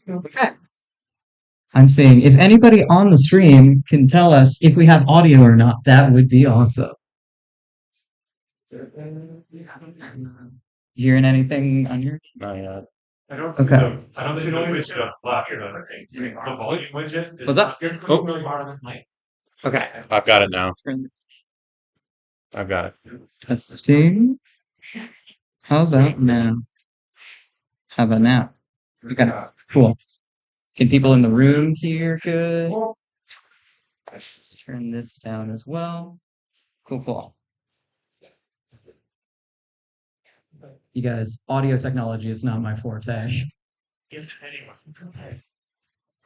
Okay. I'm saying if anybody on the stream can tell us if we have audio or not, that would be awesome. Hearing anything on your? Not yet. Okay. I don't see the widget left here. The volume widget is What's that? oh, really hard on the mic. Okay. I've got it now. I've got it. Testing. How's that now? How about now? Okay. Cool. Can people in the room hear good? Let's turn this down as well. Cool, cool. You guys, audio technology is not my forte.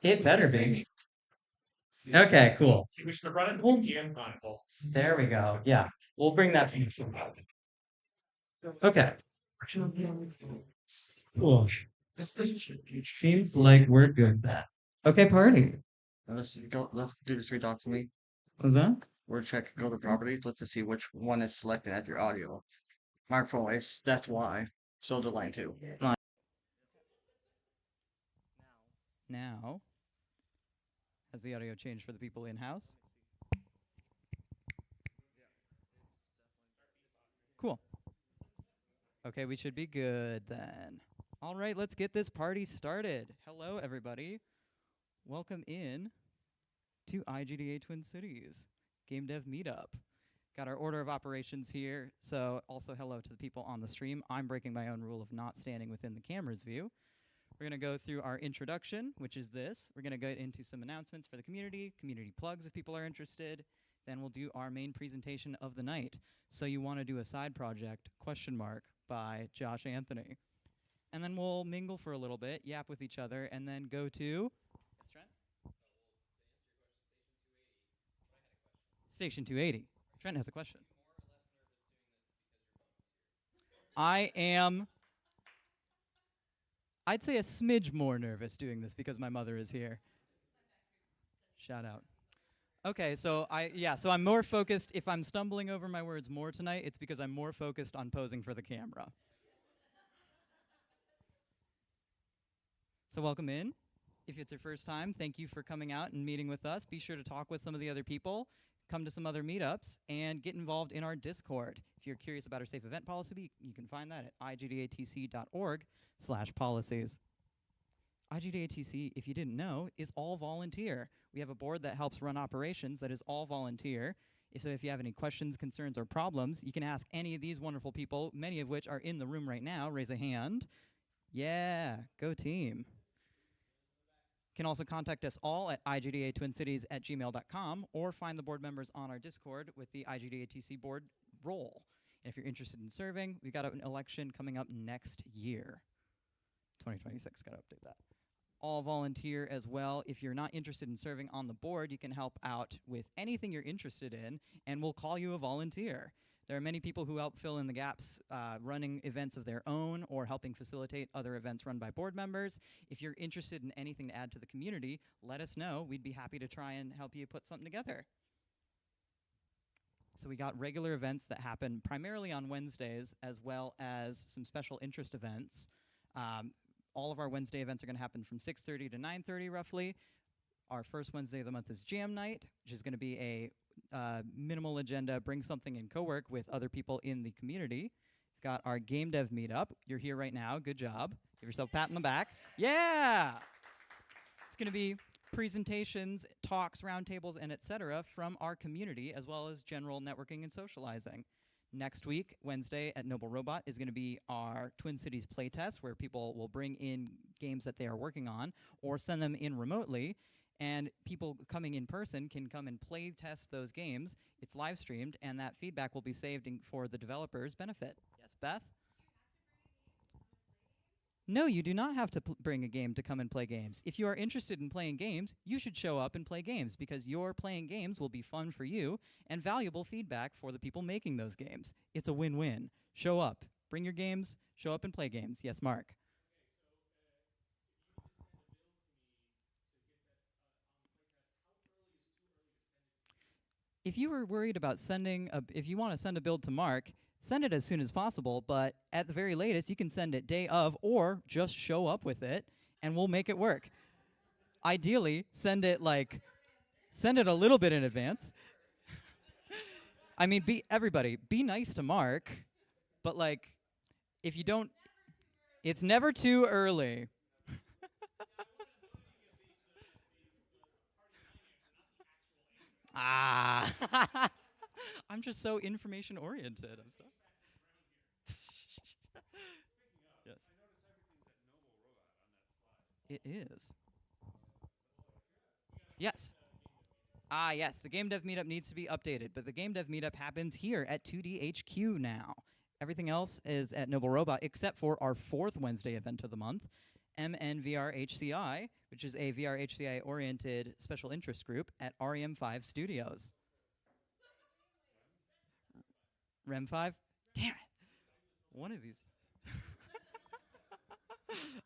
It better be. Okay, cool. We should run it whole GM console. There we go. Yeah, we'll bring that to you. Okay. Cool. Seems like we're good then. Okay, party. Let's do the three dots for me. What's that? We're checking go to properties. Let's just see which one is selected as your audio. Microphone voice. That's why. So the line two. Now, has the audio changed for the people in house? Cool. Okay, we should be good then. All right, let's get this party started. Hello, everybody. Welcome in to IGDA Twin Cities Gamedev Meetup. Got our order of operations here, so also hello to the people on the stream. I'm breaking my own rule of not standing within the camera's view. We're going to go through our introduction, which is this. We're going to get into some announcements for the community plugs if people are interested. Then we'll do our main presentation of the night. So you want to do a side project, ? By Josh Anthony. And then we'll mingle for a little bit, yap with each other, and then go to Station 280. Trent has a question. I'd say a smidge more nervous doing this because my mother is here. Shout out. Okay, so I'm more focused. If I'm stumbling over my words more tonight, it's because I'm more focused on posing for the camera. So welcome in. If it's your first time, thank you for coming out and meeting with us. Be sure to talk with some of the other people, come to some other meetups, and get involved in our Discord. If you're curious about our safe event policy, you can find that at igdatc.org/policies. IGDATC, if you didn't know, is all volunteer. We have a board that helps run operations that is all volunteer. So if you have any questions, concerns, or problems, you can ask any of these wonderful people, many of which are in the room right now. Raise a hand. Yeah, go team. You can also contact us all at igdatwincities@gmail.com or find the board members on our Discord with the IGDATC board role. And if you're interested in serving, we've got an election coming up next year. 2026, got to update that. All volunteer as well. If you're not interested in serving on the board, you can help out with anything you're interested in, and we'll call you a volunteer. There are many people who help fill in the gaps running events of their own or helping facilitate other events run by board members. If you're interested in anything to add to the community, let us know. We'd be happy to try and help you put something together. So we got regular events that happen primarily on Wednesdays, as well as some special interest events. All of our Wednesday events are going to happen from 6:30 to 9:30 roughly. Our first Wednesday of the month is Jam Night, which is going to be a minimal agenda, bring something and co-work with other people in the community. We've got our Game Dev Meetup. You're here right now. Good job. Give yourself a pat on the back. Yeah! It's going to be presentations, talks, roundtables, and etc. from our community, as well as general networking and socializing. Next week, Wednesday at Noble Robot, is going to be our Twin Cities playtest, where people will bring in games that they are working on or send them in remotely. And people coming in person can come and play test those games. It's live streamed, and that feedback will be saved for the developers' benefit. Yes, Beth? No, you do not have to bring a game to come and play games. If you are interested in playing games, you should show up and play games, because your playing games will be fun for you and valuable feedback for the people making those games. It's a win-win. Show up. Bring your games. Show up and play games. Yes, Mark? If you were worried about if you want to send a build to Mark, send it as soon as possible, but at the very latest, you can send it day of or just show up with it, and we'll make it work. Ideally, send it a little bit in advance. I mean, everybody, be nice to Mark, but like, if you don't, it's never too early. Ah, I'm just so information oriented. I'm so. Yes. It is. Yes. Yes. The Game Dev Meetup needs to be updated, but the Game Dev Meetup happens here at 2DHQ now. Everything else is at Noble Robot, except for our fourth Wednesday event of the month, MNVRHCI, which is a VRHCI-oriented special interest group at REM5 Studios. REM5? Damn it. One of these.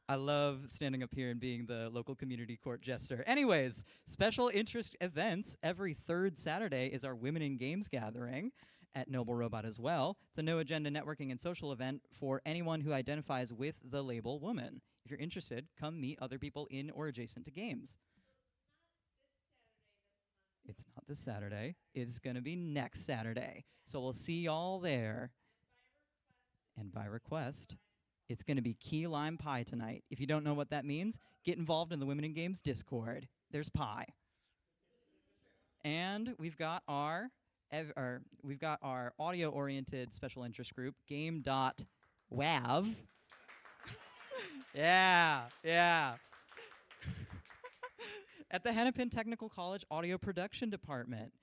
I love standing up here and being the local community court jester. Anyways, special interest events. Every third Saturday is our Women in Games gathering at Noble Robot as well. It's a no-agenda networking and social event for anyone who identifies with the label woman. If you're interested, come meet other people in or adjacent to games. It's not this Saturday. It's going to be next Saturday. So we'll see y'all there. And by request, it's going to be key lime pie tonight. If you don't know what that means, get involved in the Women in Games Discord. There's pie. And we've got our audio-oriented special interest group, Game.wav. Yeah. At the Hennepin Technical College Audio Production Department.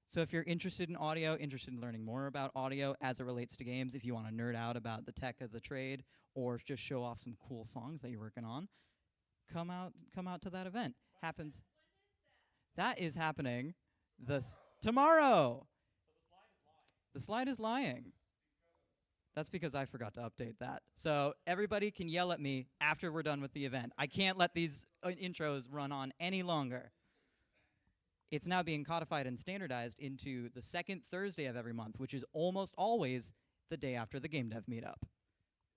So if you're interested in audio, interested in learning more about audio as it relates to games, if you want to nerd out about the tech of the trade or just show off some cool songs that you're working on, come out to that event. Happens. That is happening tomorrow. The slide is lying. That's because I forgot to update that. So everybody can yell at me after we're done with the event. I can't let these intros run on any longer. It's now being codified and standardized into the second Thursday of every month, which is almost always the day after the Game Dev Meetup.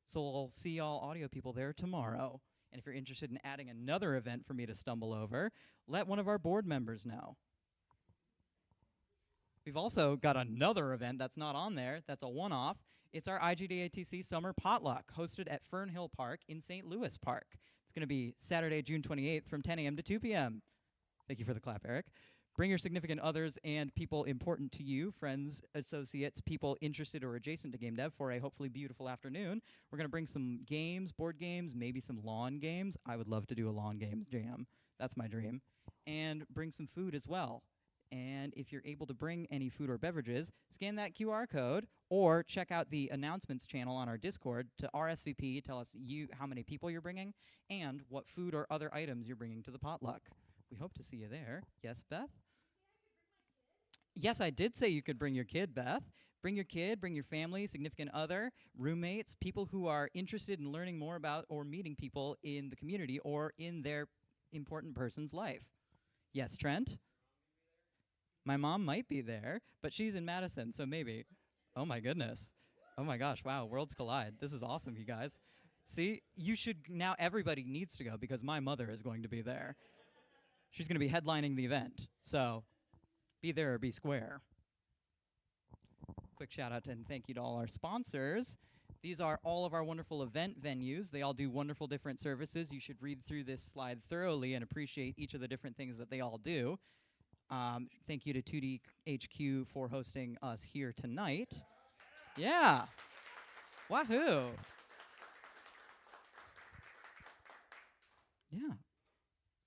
So we'll see all audio people there tomorrow. And if you're interested in adding another event for me to stumble over, let one of our board members know. We've also got another event that's not on there. That's a one-off. It's our IGDATC Summer Potluck, hosted at Fernhill Park in St. Louis Park. It's going to be Saturday, June 28th from 10 a.m. to 2 p.m. Thank you for the clap, Eric. Bring your significant others and people important to you, friends, associates, people interested or adjacent to game dev for a hopefully beautiful afternoon. We're going to bring some games, board games, maybe some lawn games. I would love to do a lawn games jam. That's my dream. And bring some food as well. And if you're able to bring any food or beverages, scan that QR code or check out the announcements channel on our Discord to RSVP, tell us how many people you're bringing and what food or other items you're bringing to the potluck. We hope to see you there. Yes, Beth? Yes, I did say you could bring your kid, Beth. Bring your kid, bring your family, significant other, roommates, people who are interested in learning more about or meeting people in the community or in their important person's life. Yes, Trent? My mom might be there, but she's in Madison, so maybe. Oh my goodness. Oh my gosh, wow, worlds collide. This is awesome, you guys. See, now everybody needs to go because my mother is going to be there. She's going to be headlining the event, so be there or be square. Quick shout out and thank you to all our sponsors. These are all of our wonderful event venues. They all do wonderful different services. You should read through this slide thoroughly and appreciate each of the different things that they all do. Thank you to 2DHQ for hosting us here tonight. Yeah. Wahoo. Yeah.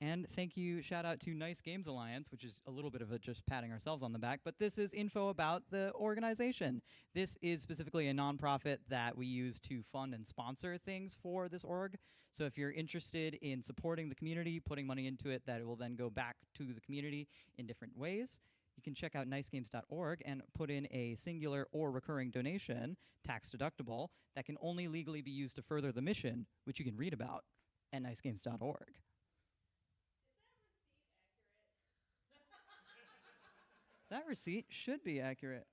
And thank you, shout out to Nice Games Alliance, which is a little bit of just patting ourselves on the back, but this is info about the organization. This is specifically a nonprofit that we use to fund and sponsor things for this org. So if you're interested in supporting the community, putting money into it, that it will then go back to the community in different ways, you can check out nicegames.org and put in a singular or recurring donation, tax deductible, that can only legally be used to further the mission, which you can read about at nicegames.org. That receipt should be accurate.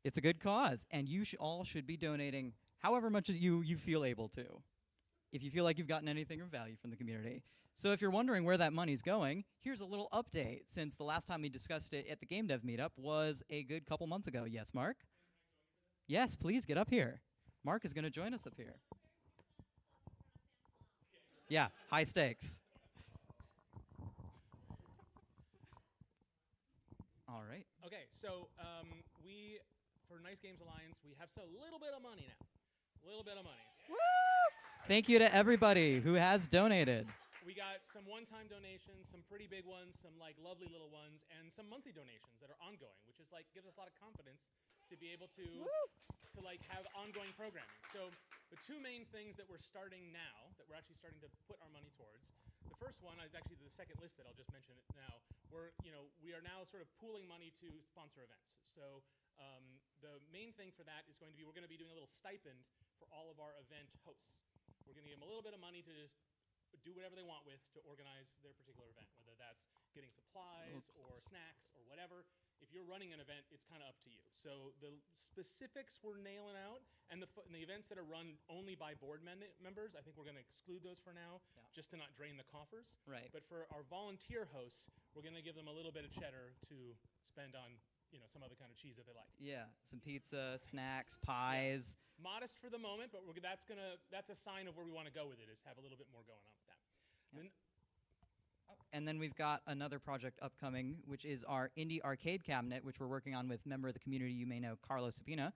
It's a good cause, and you all should be donating however much as you feel able to, if you feel like you've gotten anything of value from the community. So if you're wondering where that money's going, here's a little update since the last time we discussed it at the Game Dev Meetup was a good couple months ago. Yes, Mark? Yes, please get up here. Mark is going to join us up here. Yeah, high stakes. All right. Okay, so we, for Nice Games Alliance, we have a little bit of money now. A little bit of money. Woo! Thank you to everybody who has donated. We got some one-time donations, some pretty big ones, some like lovely little ones, and some monthly donations that are ongoing, which is like gives us a lot of confidence to be able to like have ongoing programming. So the two main things that we're starting now, that we're actually starting to put our money towards, the first one is actually the second list that I'll just mention it now. We are now sort of pooling money to sponsor events. So the main thing for that is going to be we're going to be doing a little stipend for all of our event hosts. We're going to give them a little bit of money to just do whatever they want with to organize their particular event, whether that's getting supplies or snacks or whatever. If you're running an event, it's kind of up to you. So the specifics we're nailing out, and the events that are run only by board members, I think we're going to exclude those for now, just to not drain the coffers. Right. But for our volunteer hosts, we're going to give them a little bit of cheddar to spend on some other kind of cheese if they like. Yeah, some pizza, snacks, pies. Modest for the moment, but that's a sign of where we want to go with it, is have a little bit more going on with that. And then we've got another project upcoming, which is our indie arcade cabinet, which we're working on with member of the community you may know, Carlos Sapina.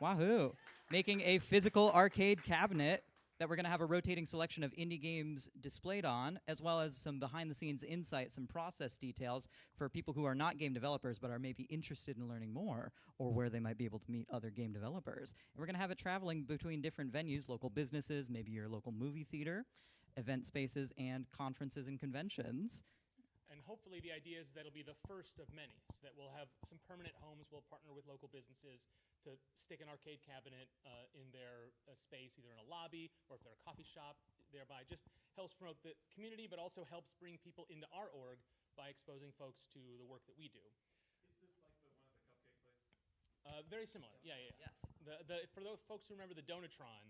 Wahoo! Making a physical arcade cabinet that we're going to have a rotating selection of indie games displayed on, as well as some behind-the-scenes insights, some process details for people who are not game developers but are maybe interested in learning more, or where they might be able to meet other game developers. And we're going to have it traveling between different venues, local businesses, maybe your local movie theater, event spaces, and conferences and conventions. And hopefully the idea is that it'll be the first of many, so that we'll have some permanent homes. We'll partner with local businesses to stick an arcade cabinet in their space, either in a lobby or if they're a coffee shop, thereby just helps promote the community, but also helps bring people into our org by exposing folks to the work that we do. Is this like the one at the cupcake place? Very similar, yeah. Yes. For those folks who remember the Donutron,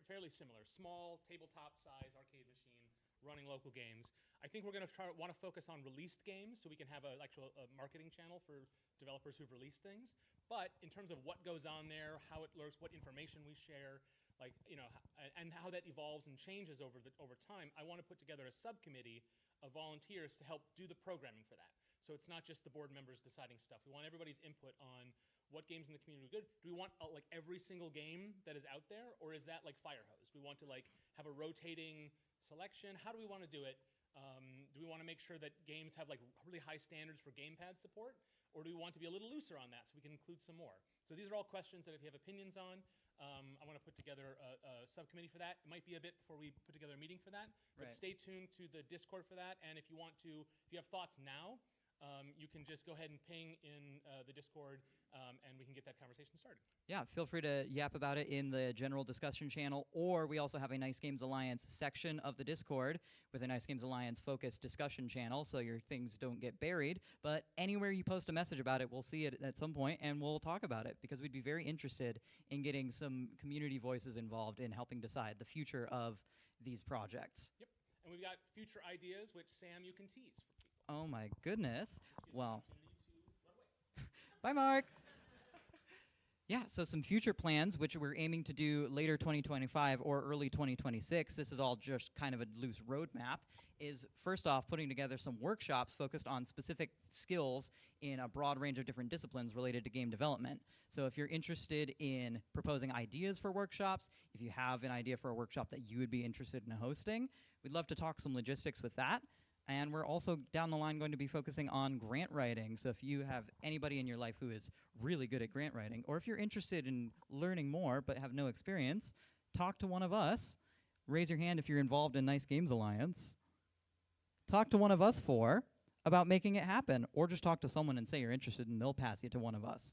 fairly similar. Small, tabletop size arcade machine running local games. I think we're going to want to focus on released games so we can have an actual marketing channel for developers who've released things. But in terms of what goes on there, how it lurks, what information we share, and how that evolves and changes over time, I want to put together a subcommittee of volunteers to help do the programming for that. So it's not just the board members deciding stuff. We want everybody's input on what games in the community are good. Do we want like every single game that is out there, or is that like fire hose? Do we want to like have a rotating selection? How do we want to do it? Do we want to make sure that games have like really high standards for gamepad support, or do we want to be a little looser on that so we can include some more? So these are all questions that if you have opinions on, I want to put together a subcommittee for that. It might be a bit before we put together a meeting for that, but stay tuned to the Discord for that. And if you have thoughts now, you can just go ahead and ping in the Discord, and we can get that conversation started. Yeah, feel free to yap about it in the general discussion channel, or we also have a Nice Games Alliance section of the Discord with a Nice Games Alliance focused discussion channel, so your things don't get buried. But anywhere you post a message about it, we'll see it at some point, and we'll talk about it, because we'd be very interested in getting some community voices involved in helping decide the future of these projects. Yep, and we've got future ideas, which, Sam, you can tease for people. Oh my goodness. Well, bye, Mark. Yeah, so some future plans, which we're aiming to do later 2025 or early 2026. This is all just kind of a loose roadmap. Is first off, putting together some workshops focused on specific skills in a broad range of different disciplines related to game development. So if you're interested in proposing ideas for workshops, if you have an idea for a workshop that you would be interested in hosting, we'd love to talk some logistics with that. And we're also down the line going to be focusing on grant writing. So if you have anybody in your life who is really good at grant writing, or if you're interested in learning more but have no experience, talk to one of us. Raise your hand if you're involved in Nice Games Alliance. Talk to one of us about making it happen, or just talk to someone and say you're interested and they'll pass you to one of us.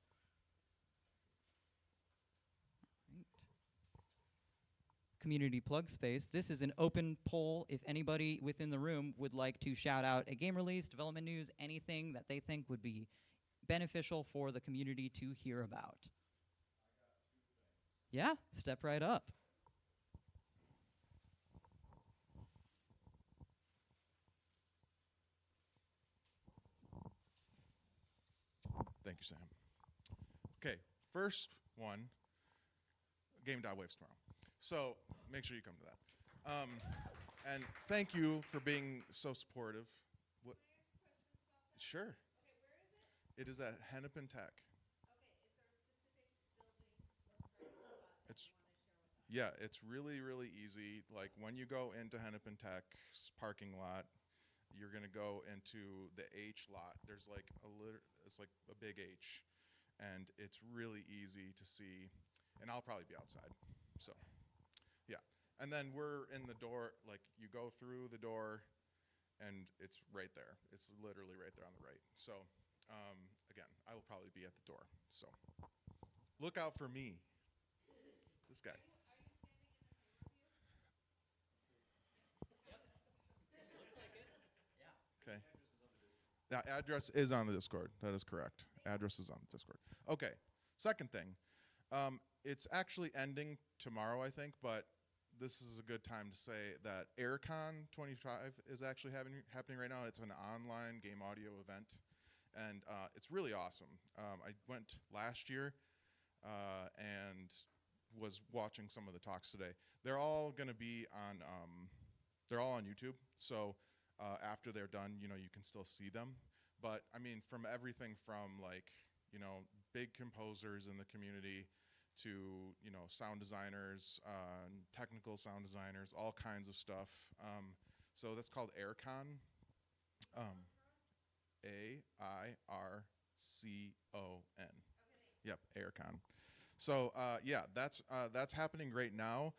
Community plug space. This is an open poll. If anybody within the room would like to shout out a game release, development news, anything that they think would be beneficial for the community to hear about? Yeah, step right up. Thank you, Sam. Okay, first one, Game.waves tomorrow. So make sure you come to that. And thank you for being so supportive. What? Sure. It is at Hennepin Tech. It's it's really, really easy. Like when you go into Hennepin Tech's parking lot, you're gonna go into the H lot. There's like it's like a big H, and it's really easy to see. And I'll probably be outside, so yeah. And then we're in the door. Like you go through the door, and it's right there. It's literally right there on the right. So again, I will probably be at the door. So look out for me. This guy. Okay. The address is on the Discord. That is correct. Address is on the Discord. Okay. Second thing, it's actually ending tomorrow, I think, but this is a good time to say that AirCon 25 is actually happening right now. It's an online game audio event, and it's really awesome. I went last year and was watching some of the talks today. They're all going to be on. They're all on YouTube, so after they're done, you can still see them. But I mean, from everything from like big composers in the community to sound designers, technical sound designers, all kinds of stuff. So that's called AirCon. AIRCON. Yep, AirCon. So yeah, that's happening right now.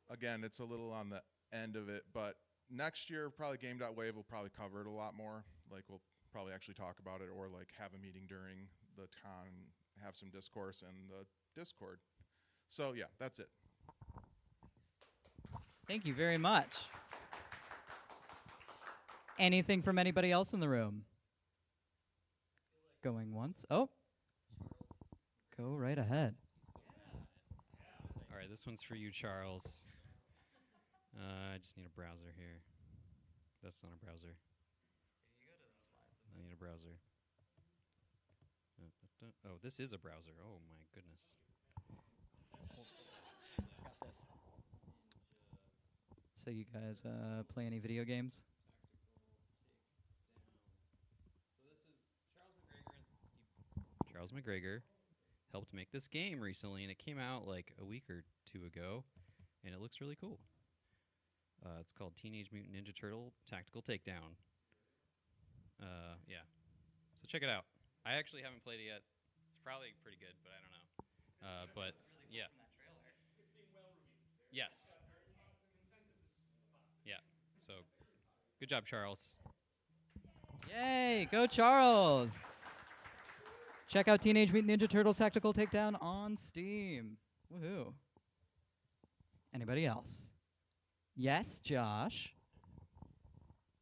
Again, it's a little on the end of it, but next year probably Game.wave will probably cover it a lot more. Like we'll probably actually talk about it, or like have a meeting during the con, have some discourse in the Discord. So yeah, that's it. Thank you very much. Anything from anybody else in the room? Going once. Oh, go right ahead. All right, this one's for you, Charles. I just need a browser here. That's not a browser. I need a browser. Oh, this is a browser. Oh my goodness. Got this. So you guys play any video games? So this is Charles McGregor helped make this game recently, and it came out like a week or two ago, and it looks really cool. It's called Teenage Mutant Ninja Turtle Tactical Takedown. Yeah. So check it out. I actually haven't played it yet. It's probably pretty good, but I don't know. But yeah. Yes. Yeah. So good job, Charles. Yay, go Charles! Check out Teenage Mutant Ninja Turtles Tactical Takedown on Steam. Woohoo. Anybody else? Yes, Josh?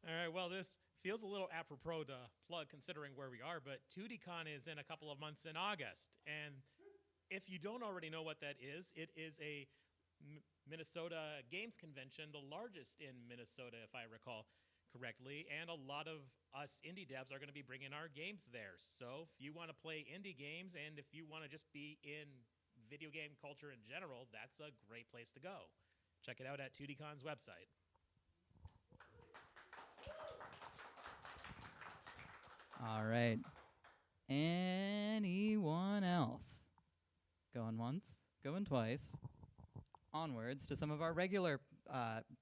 All right, well, this feels a little apropos to plug considering where we are, but 2DCon is in a couple of months in August. And if you don't already know what that is, it is a Minnesota Games Convention, the largest in Minnesota, if I recall correctly. And a lot of us indie devs are going to be bringing our games there. So if you want to play indie games and if you want to just be in video game culture in general, that's a great place to go. Check it out at 2DCon's website. All right. Anyone else? Going once, going twice. Onwards to some of our regular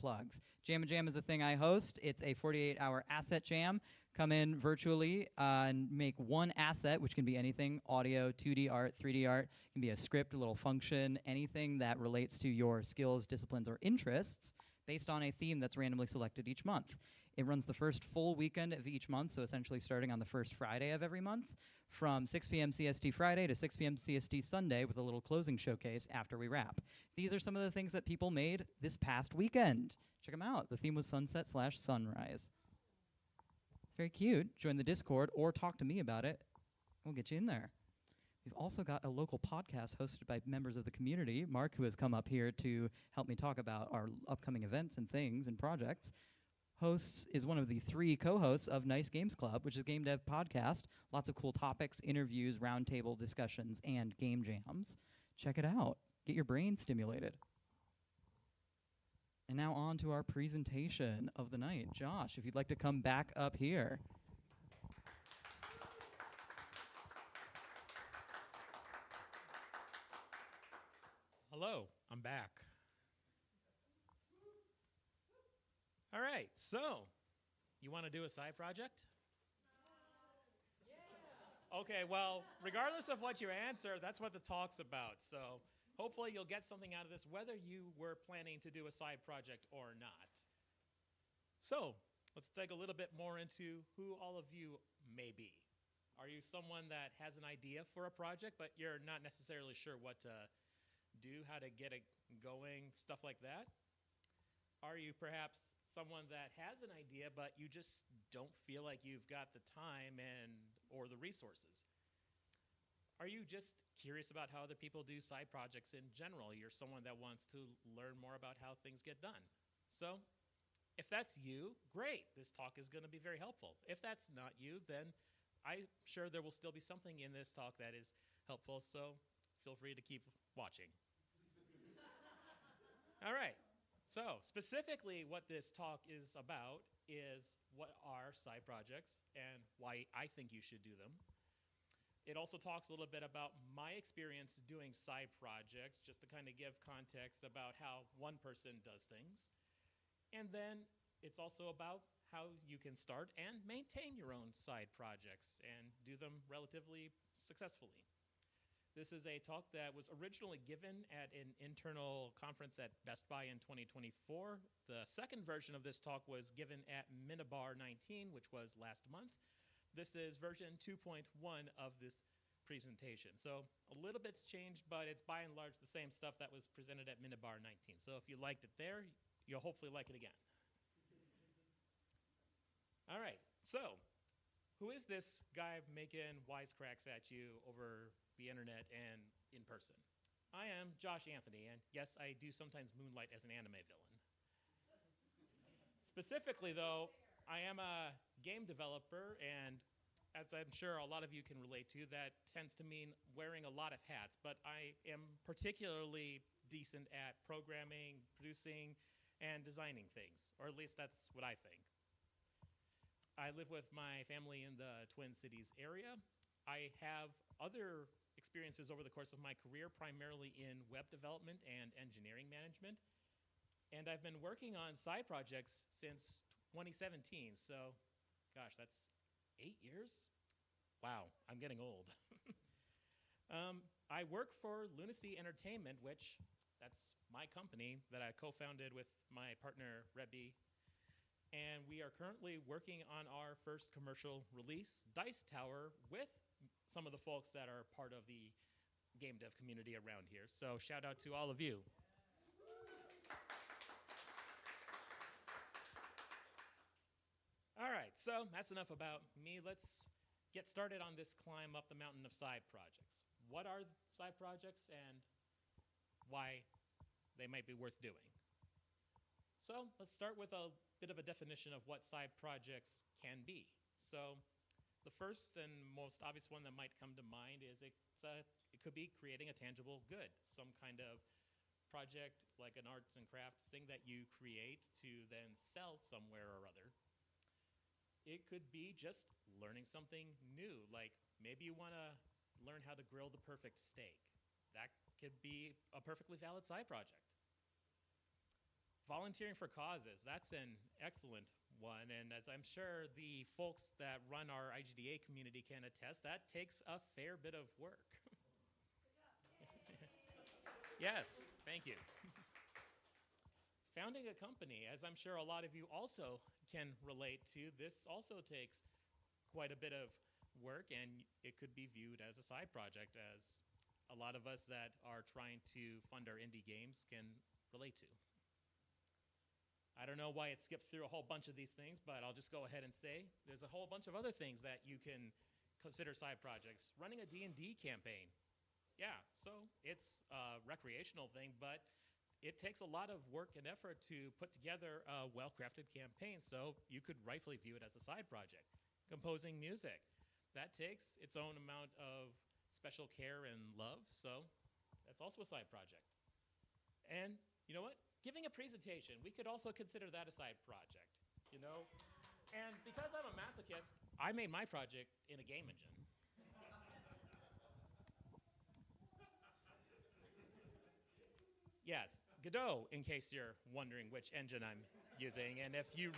plugs. Jam and Jam is a thing I host. It's a 48-hour asset jam. Come in virtually and make one asset, which can be anything, audio, 2D art, 3D art. It can be a script, a little function, anything that relates to your skills, disciplines, or interests based on a theme that's randomly selected each month. It runs the first full weekend of each month, so essentially starting on the first Friday of every month, from 6 p.m. CST Friday to 6 p.m. CST Sunday with a little closing showcase after we wrap. These are some of the things that people made this past weekend. Check them out. The theme was sunset/sunrise. It's very cute. Join the Discord or talk to me about it We'll get you in there. We've also got a local podcast hosted by members of the community. Mark, who has come up here to help me talk about our upcoming events and things and projects, is one of the 3 co-hosts of Nice Games Club, which is a game dev podcast. Lots of cool topics, interviews, roundtable discussions, and game jams. Check it out. Get your brain stimulated. And now on to our presentation of the night. Josh, if you'd like to come back up here. Hello, I'm back. All right, so you want to do a side project? Okay, well, regardless of what you answer, that's what the talk's about. So hopefully you'll get something out of this, whether you were planning to do a side project or not. So let's dig a little bit more into who all of you may be. Are you someone that has an idea for a project, but you're not necessarily sure what to do, how to get it going, stuff like that? Are you perhaps someone that has an idea, but you just don't feel like you've got the time or the resources? Are you just curious about how other people do side projects in general? You're someone that wants to learn more about how things get done. So if that's you, great. This talk is going to be very helpful. If that's not you, then I'm sure there will still be something in this talk that is helpful, so feel free to keep watching. All right. So specifically what this talk is about is what are side projects and why I think you should do them. It also talks a little bit about my experience doing side projects, just to kind of give context about how one person does things. And then it's also about how you can start and maintain your own side projects and do them relatively successfully. This is a talk that was originally given at an internal conference at Best Buy in 2024. The second version of this talk was given at Minibar 19, which was last month. This is version 2.1 of this presentation. So a little bit's changed, but it's by and large the same stuff that was presented at Minibar 19. So if you liked it there, you'll hopefully like it again. All right, so who is this guy making wisecracks at you over the internet and in person? I am Josh Anthony, and yes, I do sometimes moonlight as an anime villain. Specifically, though, I am a game developer, and as I'm sure a lot of you can relate to, that tends to mean wearing a lot of hats, but I am particularly decent at programming, producing, and designing things, or at least that's what I think. I live with my family in the Twin Cities area. I have other experiences over the course of my career, primarily in web development and engineering management. And I've been working on side projects since 2017. So, gosh, that's 8 years? Wow, I'm getting old. I work for Lunacy Entertainment, which that's my company that I co-founded with my partner, Rebby. And we are currently working on our first commercial release, Dice Tower, with some of the folks that are part of the game dev community around here. So shout out to all of you. All right, so that's enough about me. Let's get started on this climb up the mountain of side projects. What are side projects and why they might be worth doing? So let's start with a bit of a definition of what side projects can be. So the first and most obvious one that might come to mind is it could be creating a tangible good, some kind of project like an arts and crafts thing that you create to then sell somewhere or other. It could be just learning something new, like maybe you want to learn how to grill the perfect steak. That could be a perfectly valid side project. Volunteering for causes, that's an excellent one, and as I'm sure the folks that run our IGDA community can attest, that takes a fair bit of work. Yes, thank you. Founding a company, as I'm sure a lot of you also can relate to, this also takes quite a bit of work, and it could be viewed as a side project, as a lot of us that are trying to fund our indie games can relate to. I don't know why it skipped through a whole bunch of these things, but I'll just go ahead and say there's a whole bunch of other things that you can consider side projects. Running a D&D campaign. Yeah, so it's a recreational thing, but it takes a lot of work and effort to put together a well-crafted campaign, so you could rightfully view it as a side project. Composing music. That takes its own amount of special care and love, so that's also a side project. And you know what? Giving a presentation, we could also consider that a side project, you know? And because I'm a masochist, I made my project in a game engine. Yes, Godot, in case you're wondering which engine I'm using. And if you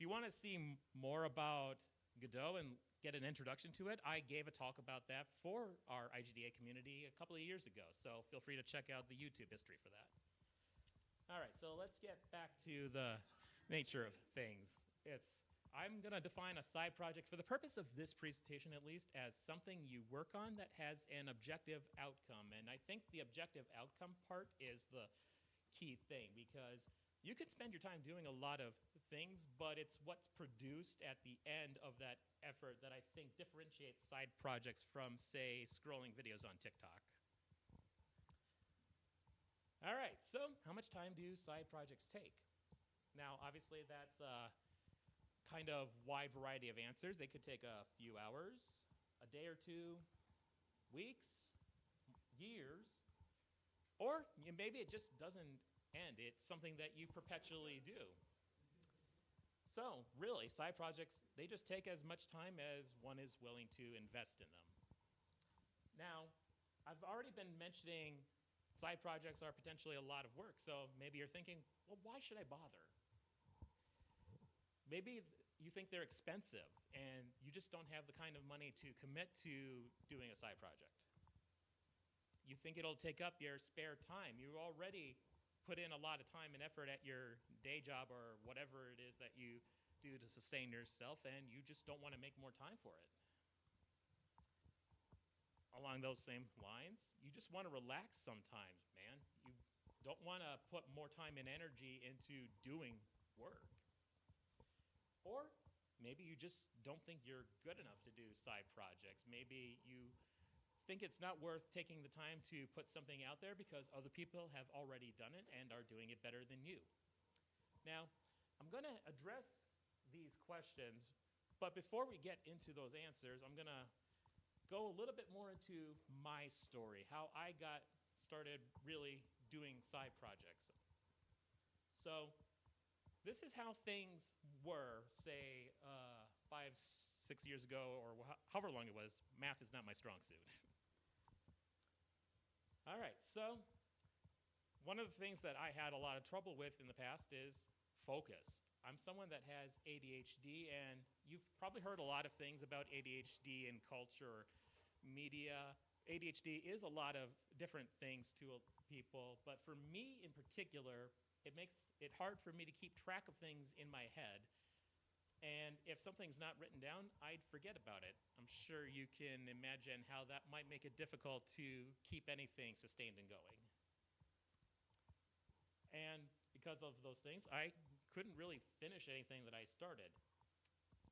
want to see more about Godot and get an introduction to it, I gave a talk about that for our IGDA community a couple of years ago. So feel free to check out the YouTube history for that. All right, so let's get back to the nature of things. I'm going to define a side project for the purpose of this presentation, at least, as something you work on that has an objective outcome. And I think the objective outcome part is the key thing, because you can spend your time doing a lot of things, but it's what's produced at the end of that effort that I think differentiates side projects from, say, scrolling videos on TikTok. All right, so how much time do side projects take? Now, obviously, that's a kind of wide variety of answers. They could take a few hours, a day or two, weeks, years, or maybe it just doesn't end. It's something that you perpetually do. So really, side projects, they just take as much time as one is willing to invest in them. Now, I've already been mentioning side projects are potentially a lot of work, so maybe you're thinking, well, why should I bother? Maybe you think they're expensive and you just don't have the kind of money to commit to doing a side project. You think it'll take up your spare time. You already put in a lot of time and effort at your day job or whatever it is that you do to sustain yourself, and you just don't want to make more time for it. Along those same lines, you just want to relax sometimes, man. You don't want to put more time and energy into doing work. Or maybe you just don't think you're good enough to do side projects. Maybe you think it's not worth taking the time to put something out there because other people have already done it and are doing it better than you. Now, I'm going to address these questions, but before we get into those answers, I'm going to go a little bit more into my story, how I got started really doing side projects. So this is how things were, say, 5, 6 years ago, or however long it was. Math is not my strong suit. All right, so one of the things that I had a lot of trouble with in the past is focus. I'm someone that has ADHD, and you've probably heard a lot of things about ADHD in culture or media. ADHD is a lot of different things to people, but for me in particular, it makes it hard for me to keep track of things in my head. And if something's not written down, I'd forget about it. I'm sure you can imagine how that might make it difficult to keep anything sustained and going. And because of those things, I couldn't really finish anything that I started.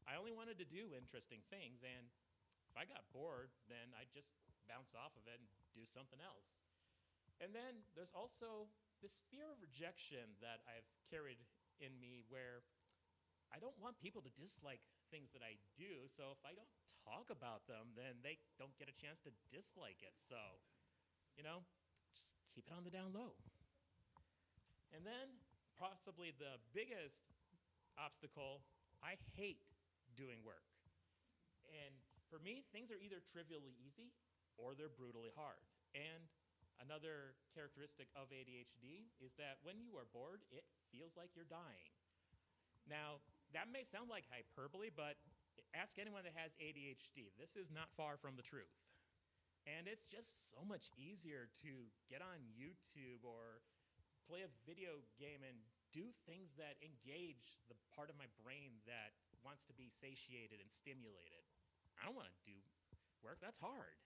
I only wanted to do interesting things, and if I got bored, then I'd just bounce off of it and do something else. And then there's also this fear of rejection that I've carried in me, where I don't want people to dislike things that I do, so if I don't talk about them, then they don't get a chance to dislike it. So, you know, just keep it on the down low. And then possibly the biggest obstacle, I hate doing work. And for me, things are either trivially easy or they're brutally hard. And another characteristic of ADHD is that when you are bored, it feels like you're dying. Now, that may sound like hyperbole, but ask anyone that has ADHD. This is not far from the truth. And it's just so much easier to get on YouTube or play a video game and do things that engage the part of my brain that wants to be satiated and stimulated. I don't want to do work. That's hard.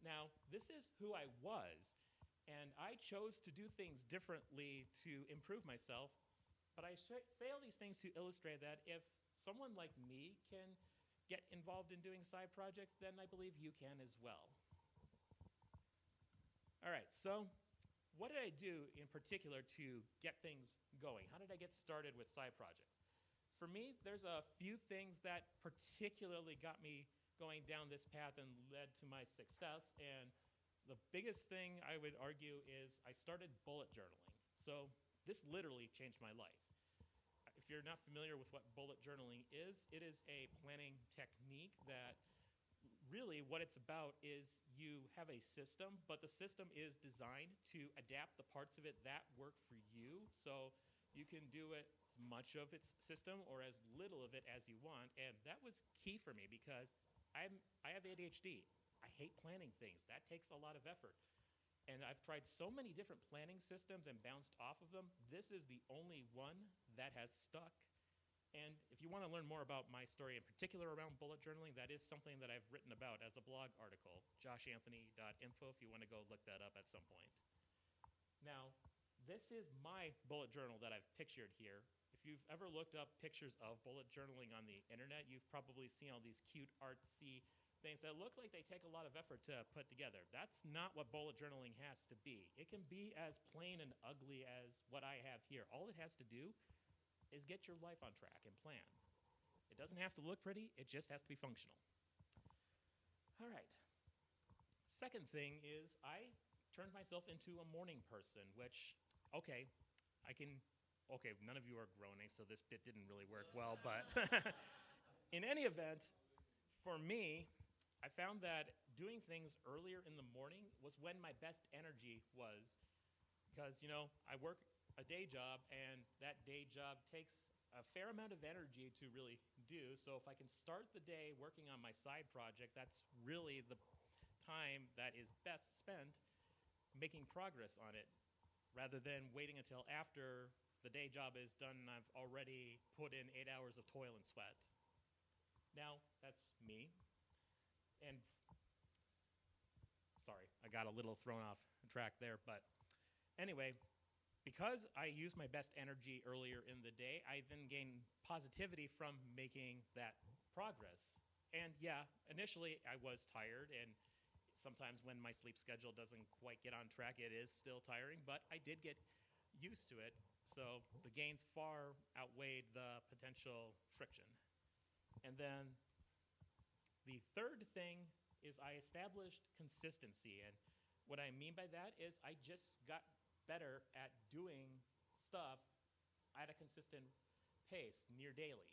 Now, this is who I was, and I chose to do things differently to improve myself. But I say all these things to illustrate that if someone like me can get involved in doing side projects, then I believe you can as well. All right, so what did I do in particular to get things going? How did I get started with side projects? For me, there's a few things that particularly got me going down this path and led to my success. And the biggest thing I would argue is I started bullet journaling. So this literally changed my life. If you're not familiar with what bullet journaling is, it is a planning technique that really what it's about is you have a system, but the system is designed to adapt the parts of it that work for you. So you can do it as much of its system or as little of it as you want. And that was key for me because I have ADHD. I hate planning things. That takes a lot of effort. And I've tried so many different planning systems and bounced off of them. This is the only one that has stuck. And if you want to learn more about my story in particular around bullet journaling, that is something that I've written about as a blog article, joshanthony.info, if you want to go look that up at some point. Now, this is my bullet journal that I've pictured here. If you've ever looked up pictures of bullet journaling on the internet, you've probably seen all these cute artsy things that look like they take a lot of effort to put together. That's not what bullet journaling has to be. It can be as plain and ugly as what I have here. All it has to do is get your life on track and plan. It doesn't have to look pretty, it just has to be functional. All right. Second thing is I turned myself into a morning person, which, okay, none of you are groaning, so this bit didn't really work well, but in any event, for me, I found that doing things earlier in the morning was when my best energy was, because, I work a day job, and that day job takes a fair amount of energy to really do. So if I can start the day working on my side project, that's really the time that is best spent making progress on it, rather than waiting until after the day job is done and I've already put in 8 hours of toil and sweat. Now, that's me. And sorry, I got a little thrown off track there, but anyway, because I use my best energy earlier in the day, I then gain positivity from making that progress. And yeah, initially I was tired, and sometimes when my sleep schedule doesn't quite get on track, it is still tiring, but I did get used to it, so the gains far outweighed the potential friction. And then the third thing is I established consistency, and what I mean by that is I just got better at doing stuff at a consistent pace, near daily.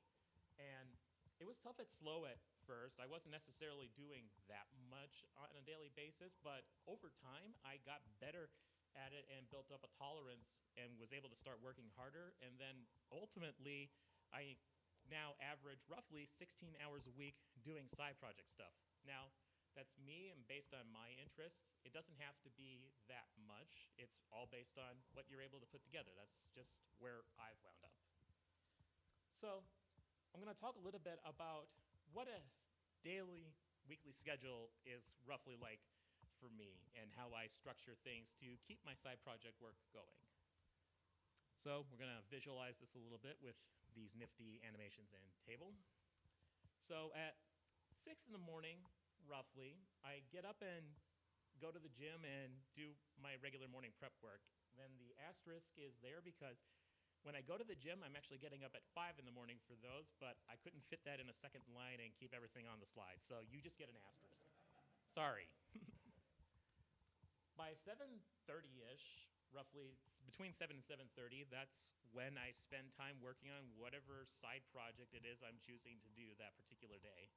And it was tough and slow at first. I wasn't necessarily doing that much on a daily basis, but over time, I got better at it and built up a tolerance and was able to start working harder. And then ultimately, I now average roughly 16 hours a week doing side project stuff. Now, that's me and based on my interests. It doesn't have to be that much. It's all based on what you're able to put together. That's just where I've wound up. So I'm going to talk a little bit about what a daily, weekly schedule is roughly like for me and how I structure things to keep my side project work going. So we're going to visualize this a little bit with these nifty animations and table. So at 6 in the morning, roughly, I get up and go to the gym and do my regular morning prep work. Then the asterisk is there because when I go to the gym, I'm actually getting up at 5 in the morning for those, but I couldn't fit that in a second line and keep everything on the slide. So you just get an asterisk. Sorry. By 7:30-ish, roughly between 7 and 7:30, that's when I spend time working on whatever side project it is I'm choosing to do that particular day.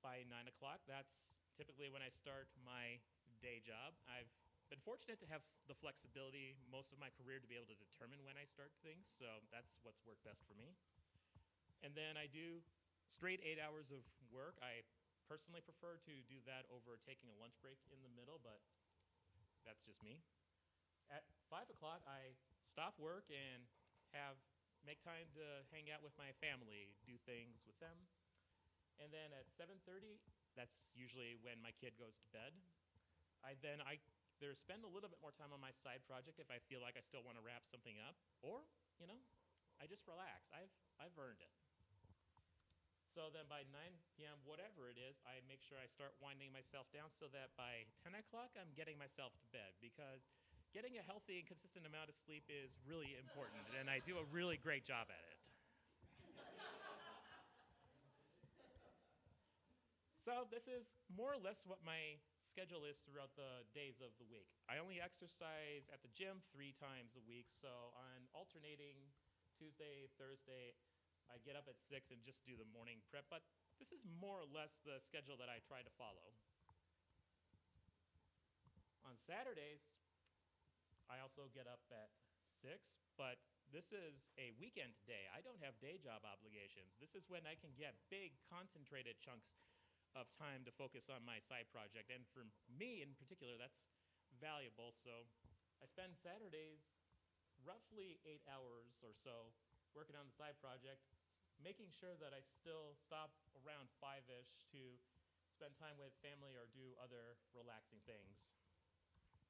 By 9 o'clock, that's typically when I start my day job. I've been fortunate to have the flexibility most of my career to be able to determine when I start things, so that's what's worked best for me. And then I do straight 8 hours of work. I personally prefer to do that over taking a lunch break in the middle, but that's just me. At 5 o'clock, I stop work and make time to hang out with my family, do things with them. And then at 7:30, that's usually when my kid goes to bed. I either spend a little bit more time on my side project if I feel like I still want to wrap something up, or, I just relax. I've earned it. So then by 9 p.m., whatever it is, I make sure I start winding myself down so that by 10 o'clock, I'm getting myself to bed, because getting a healthy and consistent amount of sleep is really important, and I do a really great job at it. So this is more or less what my schedule is throughout the days of the week. I only exercise at the gym 3 times a week, so on alternating Tuesday, Thursday, I get up at 6 and just do the morning prep, but this is more or less the schedule that I try to follow. On Saturdays, I also get up at 6, but this is a weekend day. I don't have day job obligations. This is when I can get big, concentrated chunks of time to focus on my side project. And for me in particular, that's valuable. So I spend Saturdays roughly 8 hours or so working on the side project, making sure that I still stop around 5-ish to spend time with family or do other relaxing things.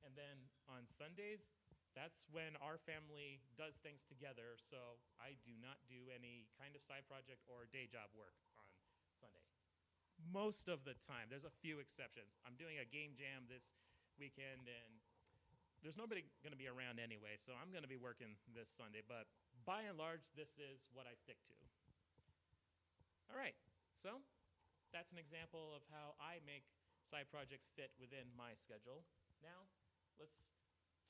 And then on Sundays, that's when our family does things together, so I do not do any kind of side project or day job work on Sunday. Most of the time. There's a few exceptions. I'm doing a game jam this weekend, and there's nobody going to be around anyway, so I'm going to be working this Sunday. But by and large, this is what I stick to. All right, so that's an example of how I make side projects fit within my schedule. Now, let's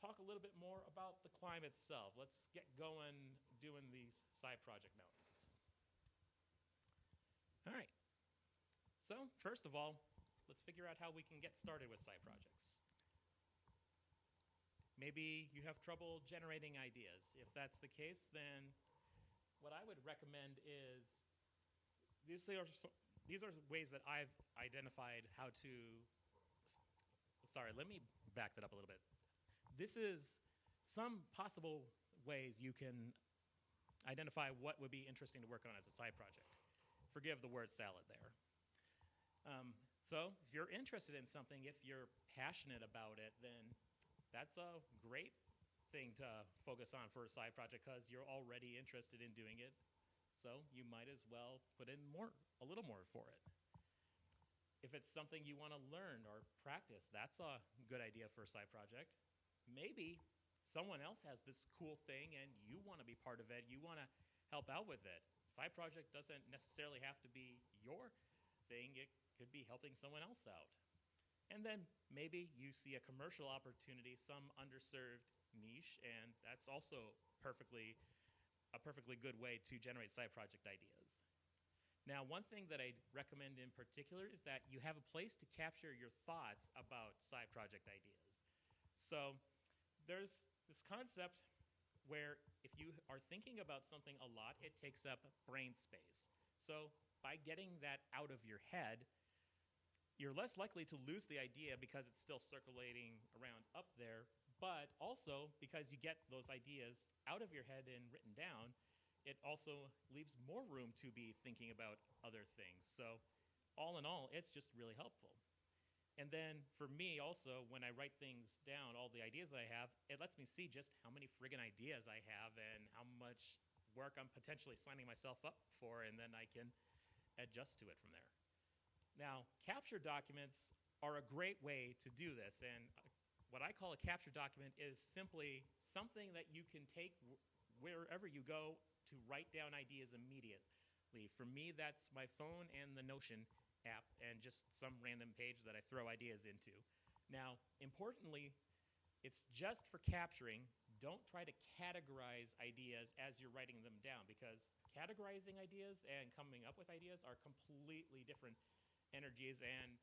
talk a little bit more about the climb itself. Let's get going doing these side project mountains. All right. So first of all, let's figure out how we can get started with side projects. Maybe you have trouble generating ideas. If that's the case, then what I would recommend is these are ways that I've identified how to. Sorry, let me back that up a little bit. This is some possible ways you can identify what would be interesting to work on as a side project. Forgive the word salad there. So if you're interested in something, if you're passionate about it, then that's a great thing to focus on for a side project, because you're already interested in doing it. So you might as well put in a little more for it. If it's something you want to learn or practice, that's a good idea for a side project. Maybe someone else has this cool thing and you want to be part of it, you want to help out with it. Side project doesn't necessarily have to be your thing, it could be helping someone else out. And then maybe you see a commercial opportunity, some underserved niche, and that's also a perfectly good way to generate side project ideas. Now, one thing that I'd recommend in particular is that you have a place to capture your thoughts about side project ideas. So there's this concept where if you are thinking about something a lot, it takes up brain space. So by getting that out of your head, you're less likely to lose the idea because it's still circulating around up there, but also because you get those ideas out of your head and written down, it also leaves more room to be thinking about other things. So all in all, it's just really helpful. And then for me also, when I write things down, all the ideas that I have, it lets me see just how many friggin' ideas I have and how much work I'm potentially signing myself up for, and then I can adjust to it from there. Now, capture documents are a great way to do this, and what I call a capture document is simply something that you can take wherever you go to write down ideas immediately. For me, that's my phone and the Notion app, and just some random page that I throw ideas into. Now, importantly, it's just for capturing. Don't try to categorize ideas as you're writing them down, because categorizing ideas and coming up with ideas are completely different energies, and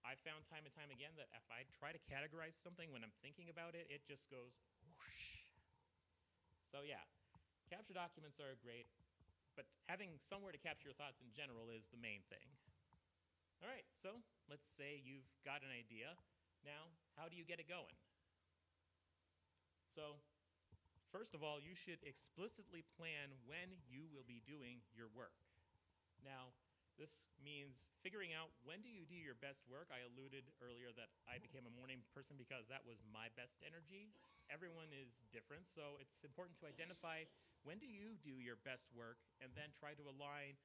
I found time and time again that if I try to categorize something when I'm thinking about it, it just goes whoosh. So yeah, capture documents are great, but having somewhere to capture your thoughts in general is the main thing. All right, so let's say you've got an idea. Now, how do you get it going? So first of all, you should explicitly plan when you will be doing your work. Now, this means figuring out when do you do your best work. I alluded earlier that I became a morning person because that was my best energy. Everyone is different, so it's important to identify when do you do your best work and then try to align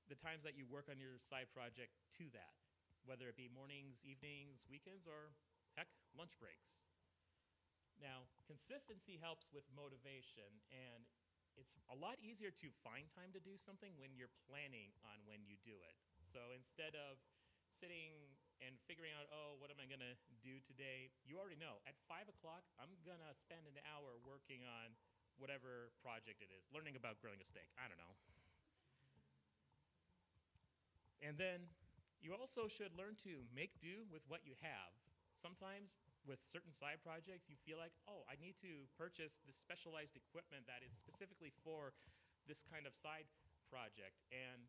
the times that you work on your side project to that, whether it be mornings, evenings, weekends, or heck, lunch breaks. Now, consistency helps with motivation, and it's a lot easier to find time to do something when you're planning on when you do it. So instead of sitting and figuring out, oh, what am I going to do today, you already know at 5 o'clock, I'm going to spend an hour working on whatever project it is, learning about grilling a steak. I don't know. And then you also should learn to make do with what you have. Sometimes with certain side projects, you feel like, oh, I need to purchase this specialized equipment that is specifically for this kind of side project. And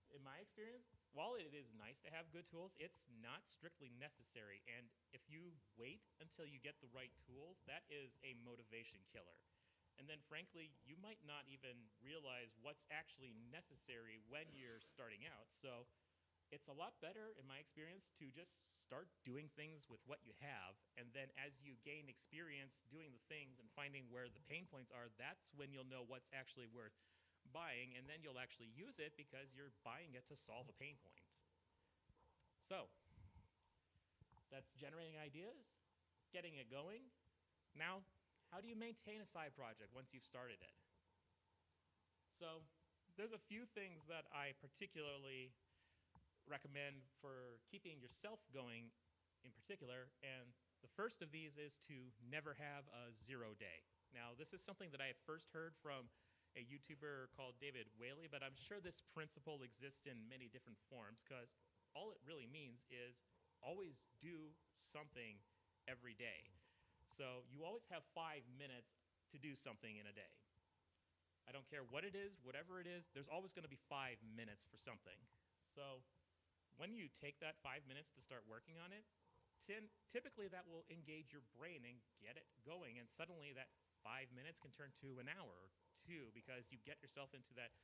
in my experience, while it is nice to have good tools, it's not strictly necessary. And if you wait until you get the right tools, that is a motivation killer. And then frankly, you might not even realize what's actually necessary when you're starting out. So it's a lot better, in my experience, to just start doing things with what you have. And then as you gain experience doing the things and finding where the pain points are, that's when you'll know what's actually worth buying. And then you'll actually use it because you're buying it to solve a pain point. So that's generating ideas, getting it going. Now, how do you maintain a side project once you've started it? So there's a few things that I particularly recommend for keeping yourself going in particular, and the first of these is to never have a 0 day. Now, this is something that I first heard from a YouTuber called David Whaley, but I'm sure this principle exists in many different forms because all it really means is always do something every day. So you always have 5 minutes to do something in a day. I don't care what it is, whatever it is, there's always going to be 5 minutes for something. So when you take that 5 minutes to start working on it, typically that will engage your brain and get it going. And suddenly that 5 minutes can turn to an hour or two because you get yourself into that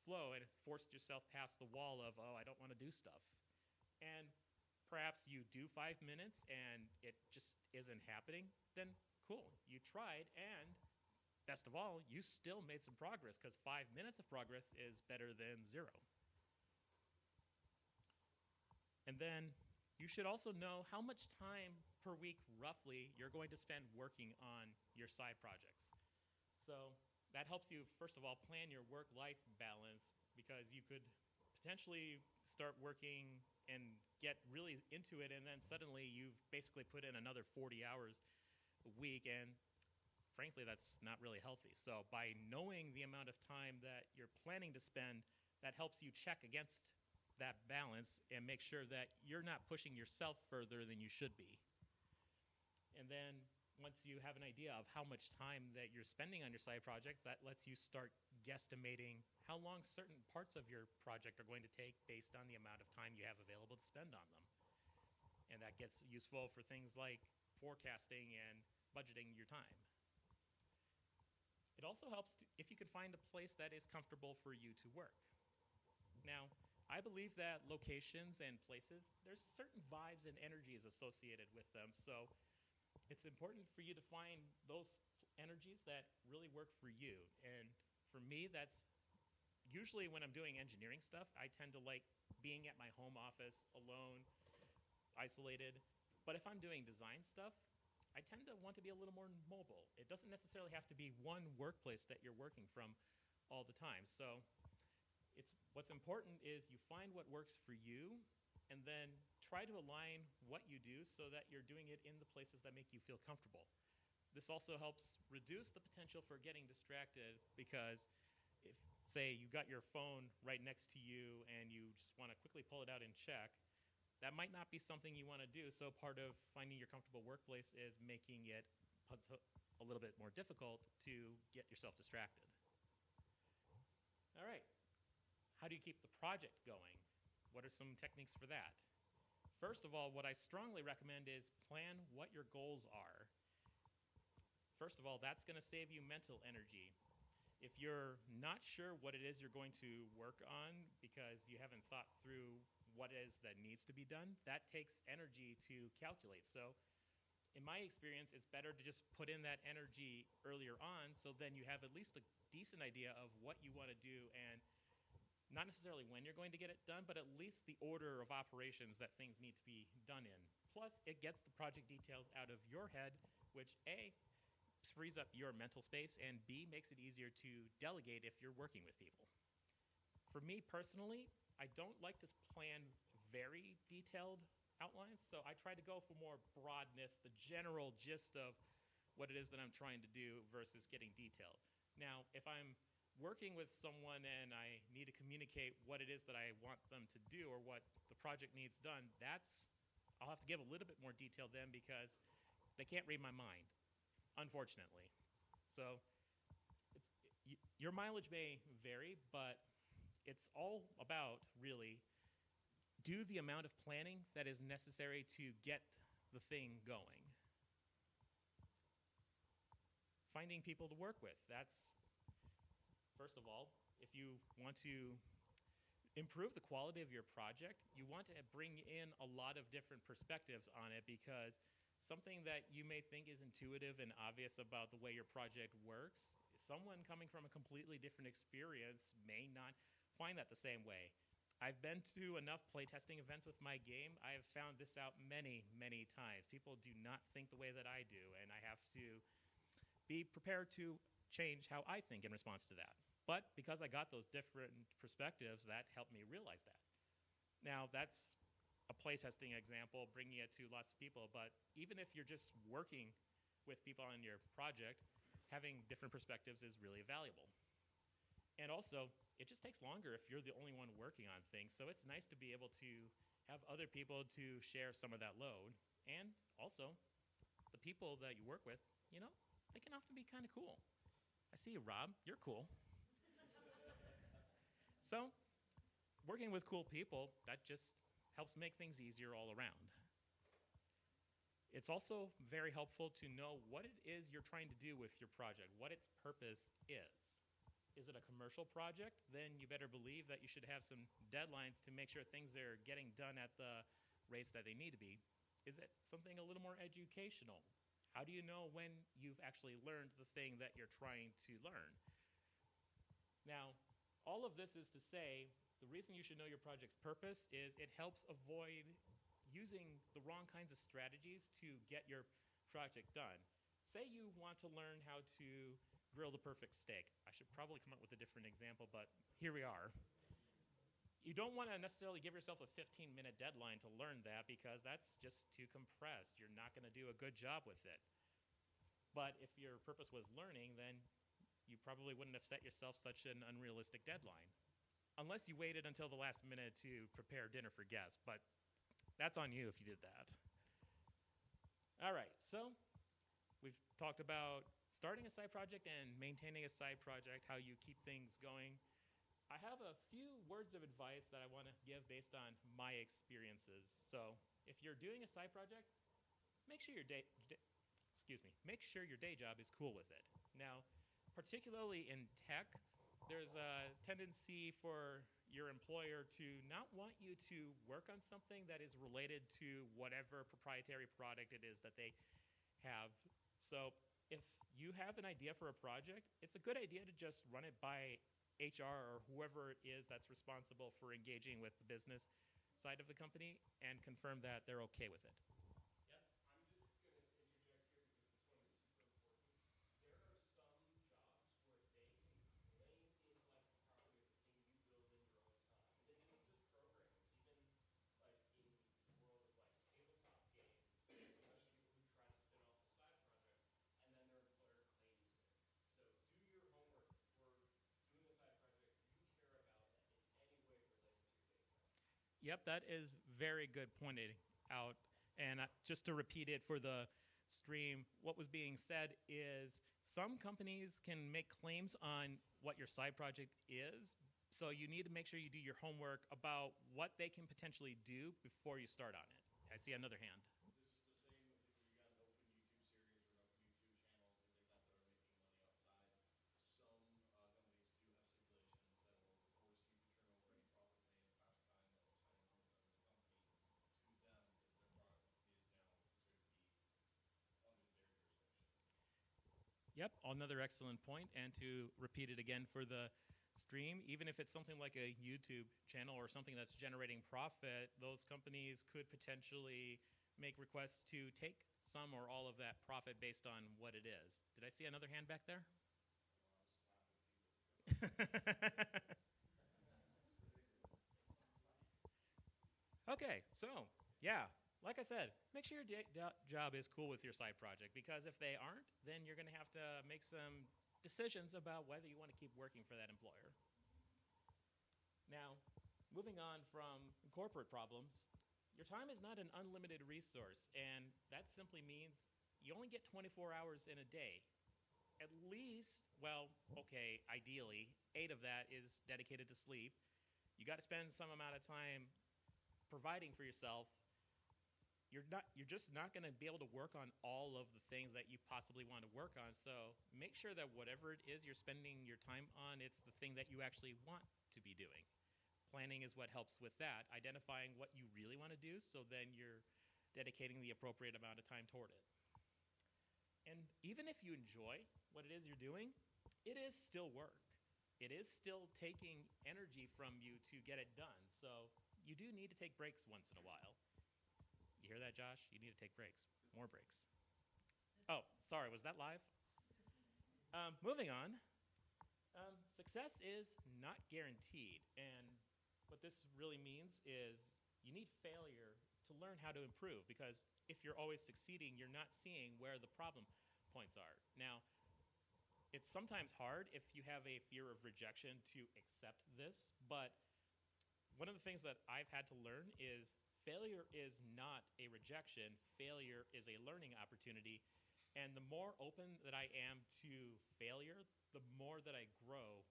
flow and forced yourself past the wall of, oh, I don't want to do stuff. And perhaps you do 5 minutes and it just isn't happening, then cool, you tried, and best of all, you still made some progress because 5 minutes of progress is better than 0. And then you should also know how much time per week roughly you're going to spend working on your side projects. So that helps you, first of all, plan your work-life balance because you could potentially start working and get really into it, and then suddenly you've basically put in another 40 hours a week, and frankly, that's not really healthy. So by knowing the amount of time that you're planning to spend, that helps you check against that balance and make sure that you're not pushing yourself further than you should be. And then once you have an idea of how much time that you're spending on your side projects, that lets you start guesstimating how long certain parts of your project are going to take based on the amount of time you have available to spend on them. And that gets useful for things like forecasting and budgeting your time. It also helps if you can find a place that is comfortable for you to work. Now, I believe that locations and places, there's certain vibes and energies associated with them. So it's important for you to find those energies that really work for you. And for me, that's usually when I'm doing engineering stuff, I tend to like being at my home office alone, isolated. But if I'm doing design stuff, I tend to want to be a little more mobile. It doesn't necessarily have to be one workplace that you're working from all the time. So what's important is you find what works for you and then try to align what you do so that you're doing it in the places that make you feel comfortable. This also helps reduce the potential for getting distracted because if, say, you got your phone right next to you and you just want to quickly pull it out and check, that might not be something you want to do. So part of finding your comfortable workplace is making it a little bit more difficult to get yourself distracted. All right. How do you keep the project going? What are some techniques for that? First of all, what I strongly recommend is plan what your goals are. First of all, that's going to save you mental energy. If you're not sure what it is you're going to work on because you haven't thought through what it is that needs to be done, that takes energy to calculate. So in my experience, it's better to just put in that energy earlier on so then you have at least a decent idea of what you want to do and not necessarily when you're going to get it done, but at least the order of operations that things need to be done in. Plus, it gets the project details out of your head, which A, frees up your mental space, and B, makes it easier to delegate if you're working with people. For me personally, I don't like to plan very detailed outlines, so I try to go for more broadness, the general gist of what it is that I'm trying to do versus getting detailed. Now, if I'm working with someone and I need to communicate what it is that I want them to do or what the project needs done, I'll have to give a little bit more detail then because they can't read my mind, unfortunately. So your mileage may vary, but it's all about really do the amount of planning that is necessary to get the thing going. Finding people to work with, that's, first of all, if you want to improve the quality of your project, you want to bring in a lot of different perspectives on it because something that you may think is intuitive and obvious about the way your project works, someone coming from a completely different experience may not find that the same way. I've been to enough playtesting events with my game. I have found this out many, many times. People do not think the way that I do, and I have to be prepared to change how I think in response to that. But because I got those different perspectives, that helped me realize that. Now, that's a playtesting example, bringing it to lots of people, but even if you're just working with people on your project, having different perspectives is really valuable. And also, it just takes longer if you're the only one working on things, so it's nice to be able to have other people to share some of that load. And also, the people that you work with, you know, they can often be kind of cool. I see you, Rob. You're cool. So, working with cool people, that just helps make things easier all around. It's also very helpful to know what it is you're trying to do with your project, what its purpose is. Is it a commercial project? Then you better believe that you should have some deadlines to make sure things are getting done at the rates that they need to be. Is it something a little more educational? How do you know when you've actually learned the thing that you're trying to learn? Now, all of this is to say, the reason you should know your project's purpose is it helps avoid using the wrong kinds of strategies to get your project done. Say you want to learn how to grill the perfect steak. I should probably come up with a different example, but here we are. You don't want to necessarily give yourself a 15-minute deadline to learn that because that's just too compressed. You're not going to do a good job with it. But if your purpose was learning, then you probably wouldn't have set yourself such an unrealistic deadline. Unless you waited until the last minute to prepare dinner for guests, but that's on you if you did that. All right, so we've talked about starting a side project and maintaining a side project, how you keep things going. I have a few words of advice that I want to give based on my experiences. So if you're doing a side project, make sure your day job is cool with it. Now, particularly in tech, there's a tendency for your employer to not want you to work on something that is related to whatever proprietary product it is that they have. So if you have an idea for a project, it's a good idea to just run it by HR or whoever it is that's responsible for engaging with the business side of the company and confirm that they're okay with it. Yep, that is very good pointed out. And just to repeat it for the stream, what was being said is some companies can make claims on what your side project is. So you need to make sure you do your homework about what they can potentially do before you start on it. I see another hand. Yep, another excellent point. And to repeat it again for the stream, even if it's something like a YouTube channel or something that's generating profit, those companies could potentially make requests to take some or all of that profit based on what it is. Did I see another hand back there? Okay, so yeah, like I said, make sure your job is cool with your side project, because if they aren't, then you're going to have to make some decisions about whether you want to keep working for that employer. Now, moving on from corporate problems, your time is not an unlimited resource, and that simply means you only get 24 hours in a day. At least, well, okay, ideally, 8 of that is dedicated to sleep. You got to spend some amount of time providing for yourself. You're just not going to be able to work on all of the things that you possibly want to work on. So make sure that whatever it is you're spending your time on, it's the thing that you actually want to be doing. Planning is what helps with that, identifying what you really want to do, so then you're dedicating the appropriate amount of time toward it. And even if you enjoy what it is you're doing, it is still work. It is still taking energy from you to get it done. So you do need to take breaks once in a while. You hear that, Josh? You need to take breaks. More breaks. Oh, sorry, was that live? Moving on. Success is not guaranteed. And what this really means is you need failure to learn how to improve, because if you're always succeeding, you're not seeing where the problem points are. Now, it's sometimes hard if you have a fear of rejection to accept this, but one of the things that I've had to learn is failure is not a rejection. Failure is a learning opportunity. And the more open that I am to failure, the more that I grow.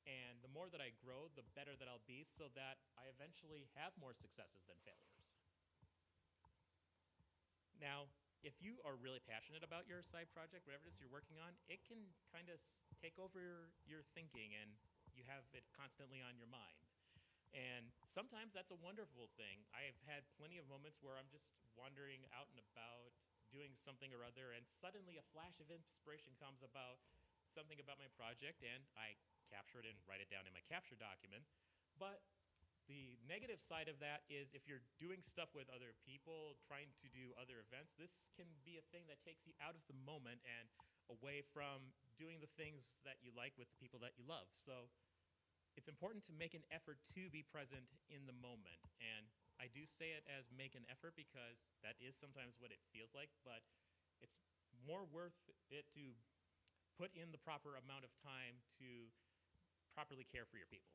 And the more that I grow, the better that I'll be, so that I eventually have more successes than failures. Now, if you are really passionate about your side project, whatever it is you're working on, it can kind of take over your thinking, and you have it constantly on your mind. And sometimes that's a wonderful thing. I have had plenty of moments where I'm just wandering out and about, doing something or other, and suddenly a flash of inspiration comes about something about my project, and I capture it and write it down in my capture document. But the negative side of that is if you're doing stuff with other people, trying to do other events, this can be a thing that takes you out of the moment and away from doing the things that you like with the people that you love. So it's important to make an effort to be present in the moment. And I do say it as make an effort because that is sometimes what it feels like, but it's more worth it to put in the proper amount of time to properly care for your people.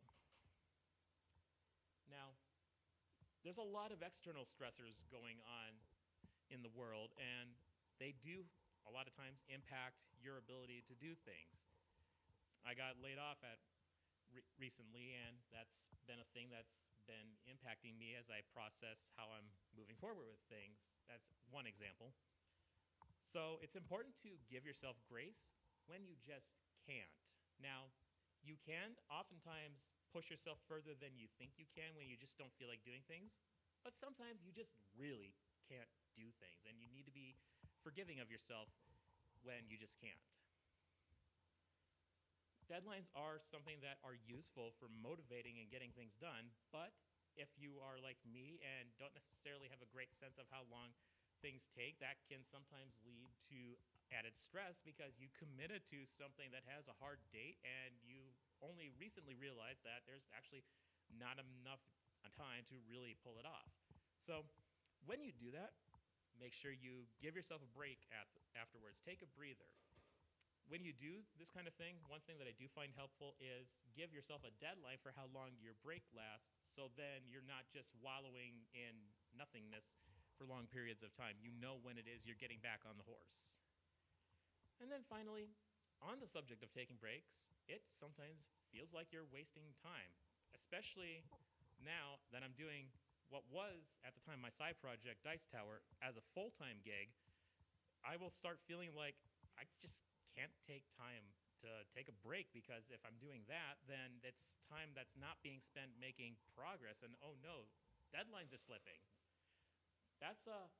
Now, there's a lot of external stressors going on in the world, and they do a lot of times impact your ability to do things. I got laid off recently, and that's been a thing that's been impacting me as I process how I'm moving forward with things. That's one example. So it's important to give yourself grace when you just can't. Now, you can oftentimes push yourself further than you think you can when you just don't feel like doing things, but sometimes you just really can't do things, and you need to be forgiving of yourself when you just can't. Deadlines are something that are useful for motivating and getting things done, but if you are like me and don't necessarily have a great sense of how long things take, that can sometimes lead to added stress because you committed to something that has a hard date and you only recently realized that there's actually not enough time to really pull it off. So when you do that, make sure you give yourself a break afterwards. Take a breather. When you do this kind of thing, one thing that I do find helpful is give yourself a deadline for how long your break lasts, so then you're not just wallowing in nothingness for long periods of time. You know when it is you're getting back on the horse. And then finally, on the subject of taking breaks, it sometimes feels like you're wasting time, especially now that I'm doing what was, at the time, my side project, Dice Tower, as a full-time gig. I will start feeling like I just can't take time to take a break, because if I'm doing that, then it's time that's not being spent making progress, and oh no, deadlines are slipping. That's a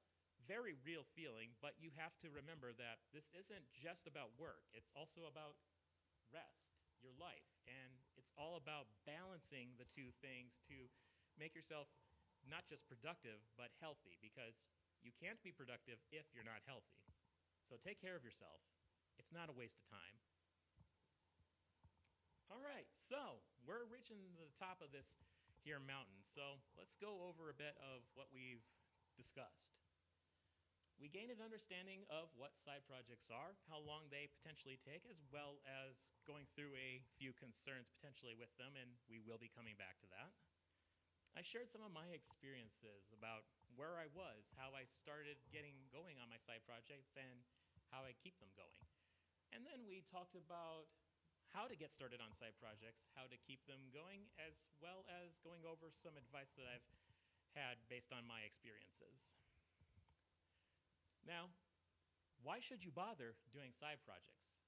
very real feeling, but you have to remember that this isn't just about work. It's also about rest, your life, and it's It's all about balancing the two things to make yourself not just productive, but healthy, because you can't be productive if you're not healthy. So take care of yourself. It's not a waste of time. All right, so we're reaching the top of this here mountain. So let's go over a bit of what we've discussed. We gained an understanding of what side projects are, how long they potentially take, as well as going through a few concerns potentially with them, and we will be coming back to that. I shared some of my experiences about where I was, how I started getting going on my side projects, and how I keep them going. And then we talked about how to get started on side projects, how to keep them going, as well as going over some advice that I've had based on my experiences. Now, why should you bother doing side projects?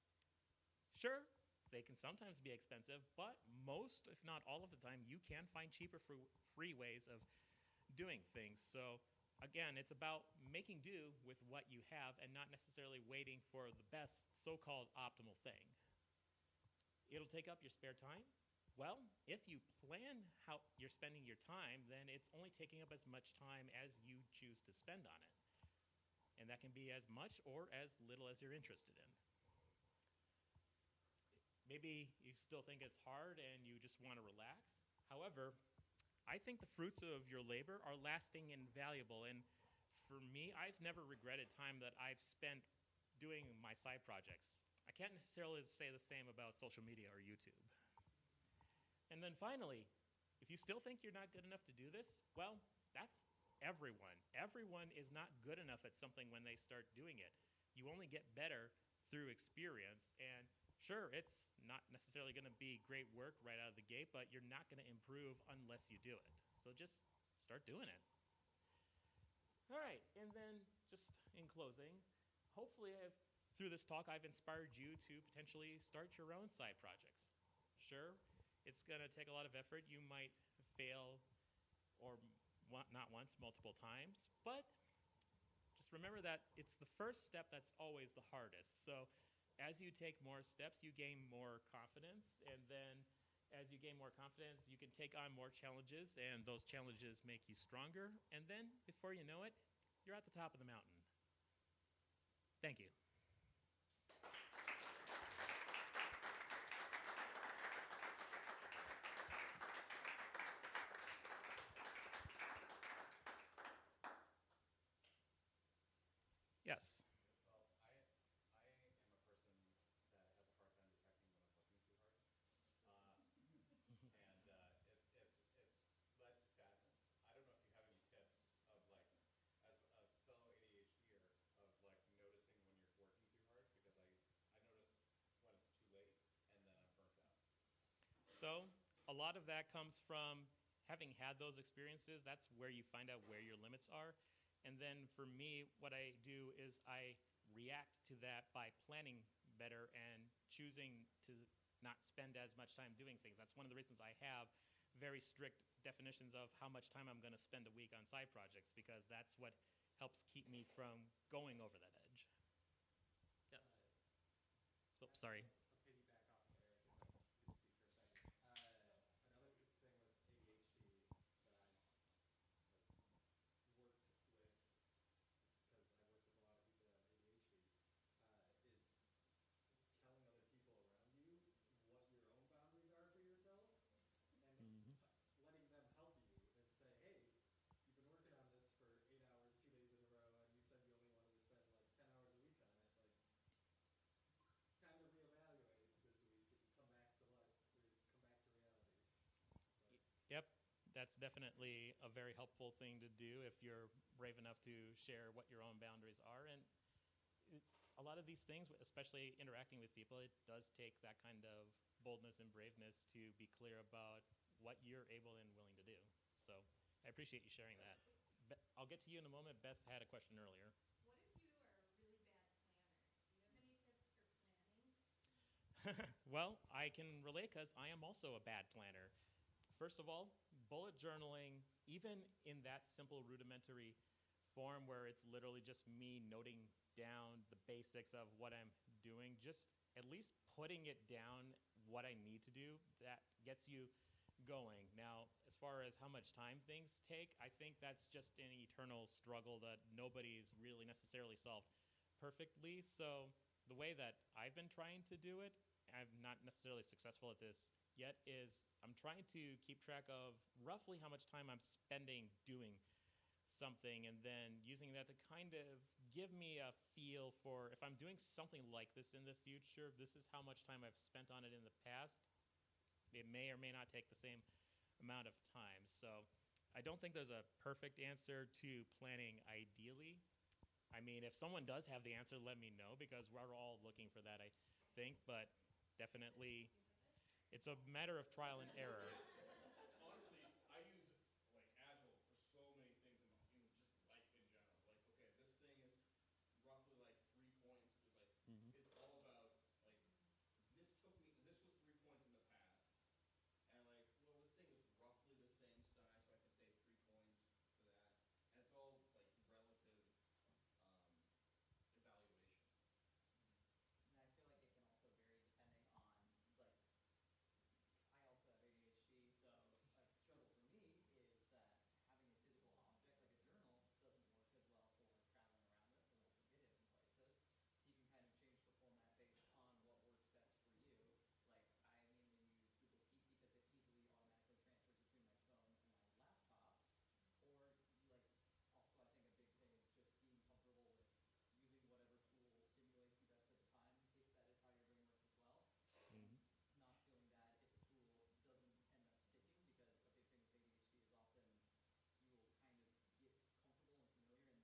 Sure, they can sometimes be expensive, but most, if not all of the time, you can find cheaper free ways of doing things. So again, it's about making do with what you have and not necessarily waiting for the best so-called optimal thing. It'll take up your spare time. Well, if you plan how you're spending your time, then it's only taking up as much time as you choose to spend on it. And that can be as much or as little as you're interested in. Maybe you still think it's hard and you just want to relax. However, I think the fruits of your labor are lasting and valuable. And for me, I've never regretted time that I've spent doing my side projects. I can't necessarily say the same about social media or YouTube. And then finally, if you still think you're not good enough to do this, well, that's everyone. Everyone is not good enough at something when they start doing it. You only get better through experience, and sure, it's not necessarily going to be great work right out of the gate, but you're not going to improve unless you do it. So just start doing it. All right, and then just in closing, hopefully through this talk I've inspired you to potentially start your own side projects. Sure, it's going to take a lot of effort. You might fail or not once, multiple times, but just remember that it's the first step that's always the hardest. So as you take more steps, you gain more confidence, and then as you gain more confidence, you can take on more challenges, and those challenges make you stronger, and then before you know it, you're at the top of the mountain. Thank you. Yes. Well, I am a person that has a hard time detecting when I'm looking too hard, and it's led to sadness. I don't know if you have any tips of like, as a fellow ADHDer, of like noticing when you're working too hard, because I notice when it's too late and then I'm burnt out. So a lot of that comes from having had those experiences. That's where you find out where your limits are. And then for me, what I do is I react to that by planning better and choosing to not spend as much time doing things. That's one of the reasons I have very strict definitions of how much time I'm going to spend a week on side projects, because that's what helps keep me from going over that edge. Yes. So, sorry. I'll piggyback off there if I can speak for a second. Another thing with ADHD that I've worked with, because I work with a lot of people that have ADHD, is telling other people around you what your own boundaries are for yourself, and letting them help you and say, hey, you've been working on this for 8 hours, 2 days in a row, and you said you only wanted to spend like 10 hours a week on it. Like, kind of reevaluate this week and come back to life, or come back to reality. But Yep, that's definitely a very helpful thing to do if you're brave enough to share what your own boundaries are. And a lot of these things, especially interacting with people, it does take that kind of boldness and braveness to be clear about what you're able and willing to do. So I appreciate you sharing that. I'll get to you in a moment. Beth had a question earlier. What if you are a really bad planner? Do you have any tips for planning? Well, I can relate because I am also a bad planner. First of all, bullet journaling, even in that simple rudimentary form where it's literally just me noting down the basics of what I'm doing, just at least putting it down what I need to do, that gets you going. Now, as far as how much time things take, I think that's just an eternal struggle that nobody's really necessarily solved perfectly. So the way that I've been trying to do it, I'm not necessarily successful at this yet, is I'm trying to keep track of roughly how much time I'm spending doing something, and then using that to kind of give me a feel for if I'm doing something like this in the future, this is how much time I've spent on it in the past. It may or may not take the same amount of time. So I don't think there's a perfect answer to planning ideally. I mean, if someone does have the answer, let me know, because we're all looking for that, I think. But definitely, it's a matter of trial and error. Honestly, I use like Agile for so many things in just life in general. Like, okay, this thing is roughly like 3 points. Is like it's all about like this was 3 points in the past, and like well this thing is roughly the same size, so I can say 3 points to that, and it's all like relative evaluation. And I feel like it can also vary depending on, like, I also have ADHD, so a struggle for me is that having a physical object like a journal doesn't work as well for traveling around with, or for getting places. So you can kind of change the format based on what works best for you. Like, I mainly use Google Keep because it easily automatically transfers between my phone and my laptop. Or, like, also I think a big thing is just being comfortable with using whatever tool stimulates you best at the time, if that is how your brain works as well. And not feeling bad if a tool doesn't end up sticking, because a big thing with ADHD is often you will kind of get comfortable and familiar and then things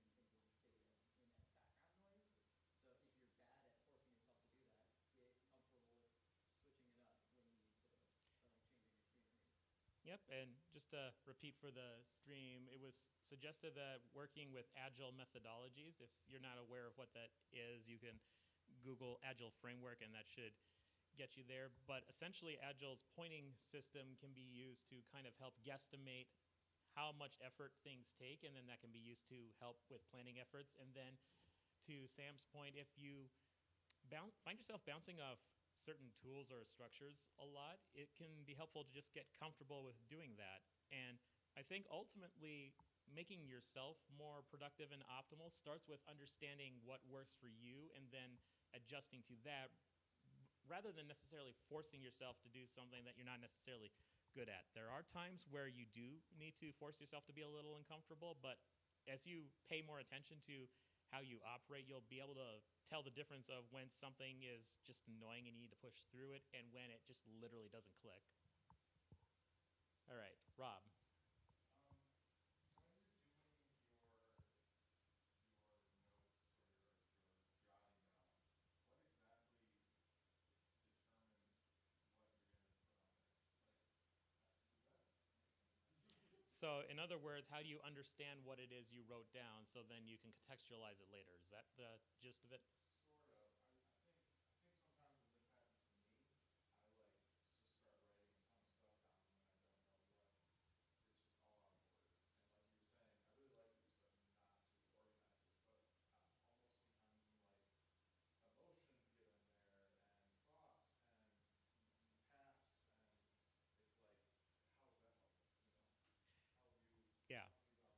will just fade in as background noise. So if you're bad at forcing yourself to do that, get comfortable with switching it up when you need to, or like changing your scenery. Yep, and just to repeat for the stream, it was suggested that working with agile methodologies, if you're not aware of what that is, you can Google Agile Framework and that should get you there. But essentially, Agile's pointing system can be used to kind of help guesstimate how much effort things take, and then that can be used to help with planning efforts. And then to Sam's point, if you find yourself bouncing off certain tools or structures a lot, it can be helpful to just get comfortable with doing that. And I think ultimately making yourself more productive and optimal starts with understanding what works for you and then adjusting to that, rather than necessarily forcing yourself to do something that you're not necessarily good at. There are times where you do need to force yourself to be a little uncomfortable, but as you pay more attention to how you operate, you'll be able to tell the difference of when something is just annoying and you need to push through it, and when it just literally doesn't click. All right, Rob. When you're doing your notes or your jotting down, what exactly determines what you're going to put on there? Like, does that make any sense? So in other words, how do you understand what it is you wrote down so then you can contextualize it later? Is that the gist of it? Sort of. I think sometimes when this happens to me, I like just start writing a ton of stuff down and then I don't know what. It's just all out of order. And like you were saying, I really like what you said not to organize it, but almost sometimes I'm like emotions get in there and thoughts and tasks, and it's like, how is that helpful? You know, how have you Yeah. gone through that?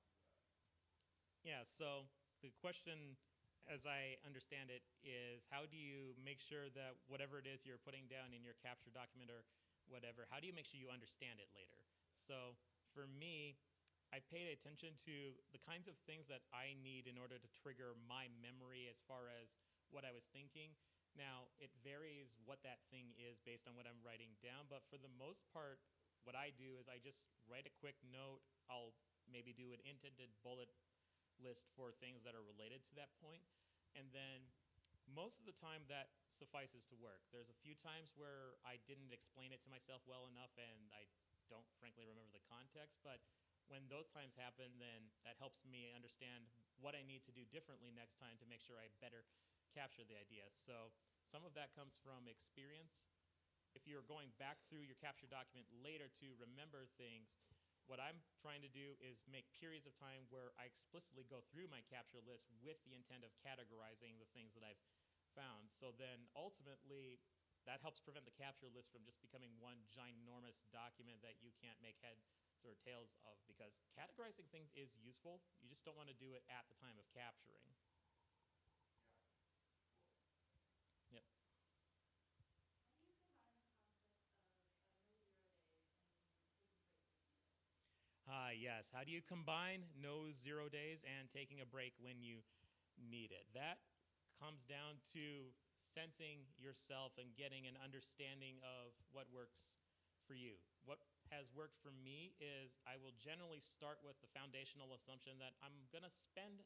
Yeah, so the question, as I understand it, is how do you make sure that whatever it is you're putting down in your capture document or whatever, how do you make sure you understand it later? So for me, I paid attention to the kinds of things that I need in order to trigger my memory as far as what I was thinking. Now, it varies what that thing is based on what I'm writing down, but for the most part, what I do is I just write a quick note. I'll maybe do an indented bullet list for things that are related to that point. And then most of the time that suffices to work. There's a few times where I didn't explain it to myself well enough and I don't frankly remember the context, but when those times happen, then that helps me understand what I need to do differently next time to make sure I better capture the idea. So some of that comes from experience. If you're going back through your capture document later to remember things, what I'm trying to do is make periods of time where I explicitly go through my capture list with the intent of categorizing the things that I've found. So then ultimately, that helps prevent the capture list from just becoming one ginormous document that you can't make heads or tails of, because categorizing things is useful. You just don't want to do it at the time of capturing. Yep. How do you combine the concepts of no 0 days and taking a break when you need it? Yes. How do you combine no 0 days and taking a break when you need it? That comes down to sensing yourself and getting an understanding of what works for you. What has worked for me is I will generally start with the foundational assumption that I'm going to spend